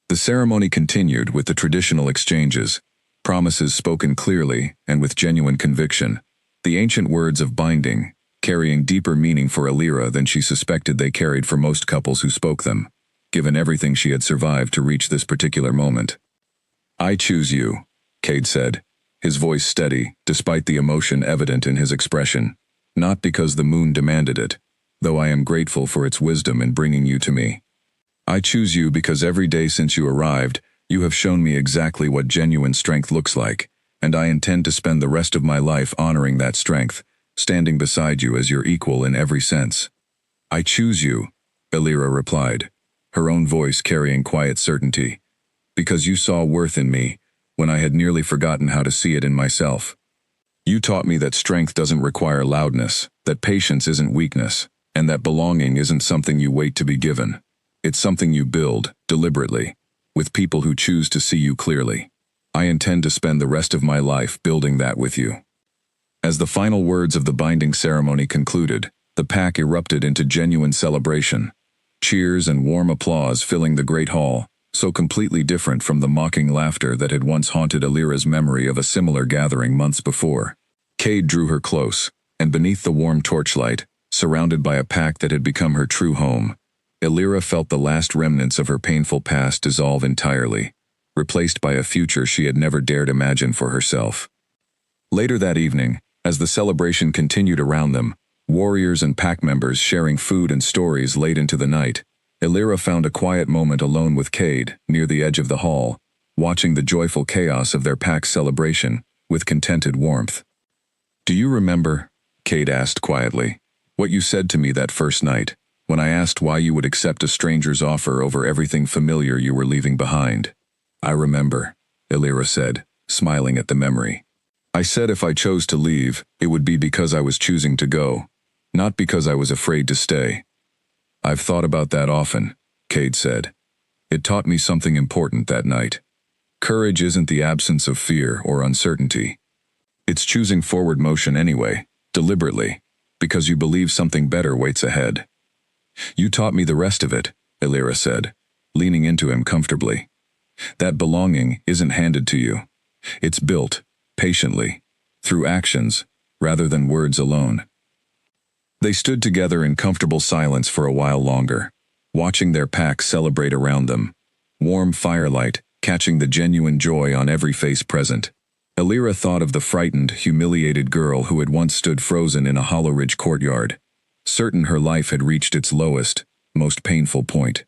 The ceremony continued with the traditional exchanges, promises spoken clearly and with genuine conviction, the ancient words of binding, carrying deeper meaning for Alira than she suspected they carried for most couples who spoke them, given everything she had survived to reach this particular moment. "I choose you," Cade said, his voice steady despite the emotion evident in his expression, "not because the moon demanded it, though I am grateful for its wisdom in bringing you to me. I choose you because every day since you arrived, you have shown me exactly what genuine strength looks like, and I intend to spend the rest of my life honoring that strength, standing beside you as your equal in every sense." "I choose you," Alira replied, her own voice carrying quiet certainty, "because you saw worth in me when I had nearly forgotten how to see it in myself. You taught me that strength doesn't require loudness, that patience isn't weakness, and that belonging isn't something you wait to be given. It's something you build, deliberately, with people who choose to see you clearly. I intend to spend the rest of my life building that with you." As the final words of the binding ceremony concluded, the pack erupted into genuine celebration. Cheers and warm applause filling the great hall, so completely different from the mocking laughter that had once haunted Alira's memory of a similar gathering months before. Cade drew her close, and beneath the warm torchlight, surrounded by a pack that had become her true home, Alira felt the last remnants of her painful past dissolve entirely, replaced by a future she had never dared imagine for herself. Later that evening, as the celebration continued around them, warriors and pack members sharing food and stories late into the night, Alira found a quiet moment alone with Cade, near the edge of the hall, watching the joyful chaos of their pack's celebration, with contented warmth. "Do you remember," Cade asked quietly, "what you said to me that first night, when I asked why you would accept a stranger's offer over everything familiar you were leaving behind?" "I remember," Alira said, smiling at the memory. "I said if I chose to leave, it would be because I was choosing to go, not because I was afraid to stay." "I've thought about that often," Cade said. "It taught me something important that night. Courage isn't the absence of fear or uncertainty. It's choosing forward motion anyway, deliberately, because you believe something better waits ahead." "You taught me the rest of it," Alira said, leaning into him comfortably. "That belonging isn't handed to you. It's built, patiently, through actions, rather than words alone." They stood together in comfortable silence for a while longer, watching their pack celebrate around them, warm firelight catching the genuine joy on every face present. Alira thought of the frightened, humiliated girl who had once stood frozen in a Hollow Ridge courtyard, certain her life had reached its lowest, most painful point.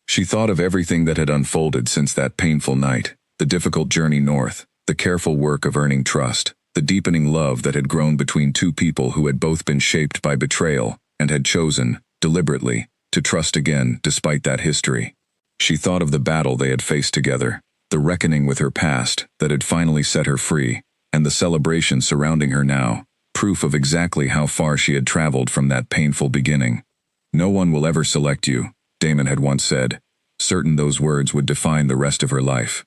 She thought of everything that had unfolded since that painful night, the difficult journey north, the careful work of earning trust, the deepening love that had grown between two people who had both been shaped by betrayal and had chosen, deliberately, to trust again despite that history. She thought of the battle they had faced together, the reckoning with her past that had finally set her free, and the celebration surrounding her now, proof of exactly how far she had traveled from that painful beginning. "No one will ever select you," Damon had once said, certain those words would define the rest of her life.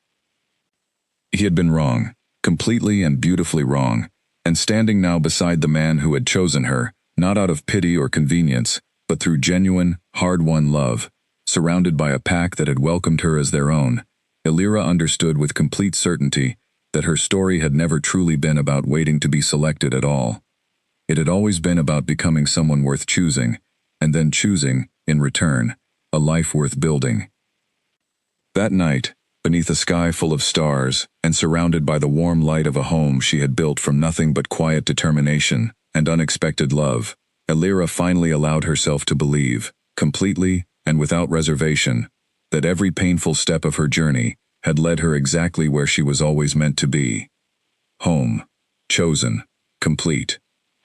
He had been wrong, completely and beautifully wrong, and standing now beside the man who had chosen her, not out of pity or convenience, but through genuine, hard-won love, surrounded by a pack that had welcomed her as their own, Alira understood with complete certainty that her story had never truly been about waiting to be selected at all. It had always been about becoming someone worth choosing, and then choosing, in return, a life worth building. That night, beneath a sky full of stars, and surrounded by the warm light of a home she had built from nothing but quiet determination and unexpected love, Alira finally allowed herself to believe, completely and without reservation, that every painful step of her journey had led her exactly where she was always meant to be. Home. Chosen. Complete.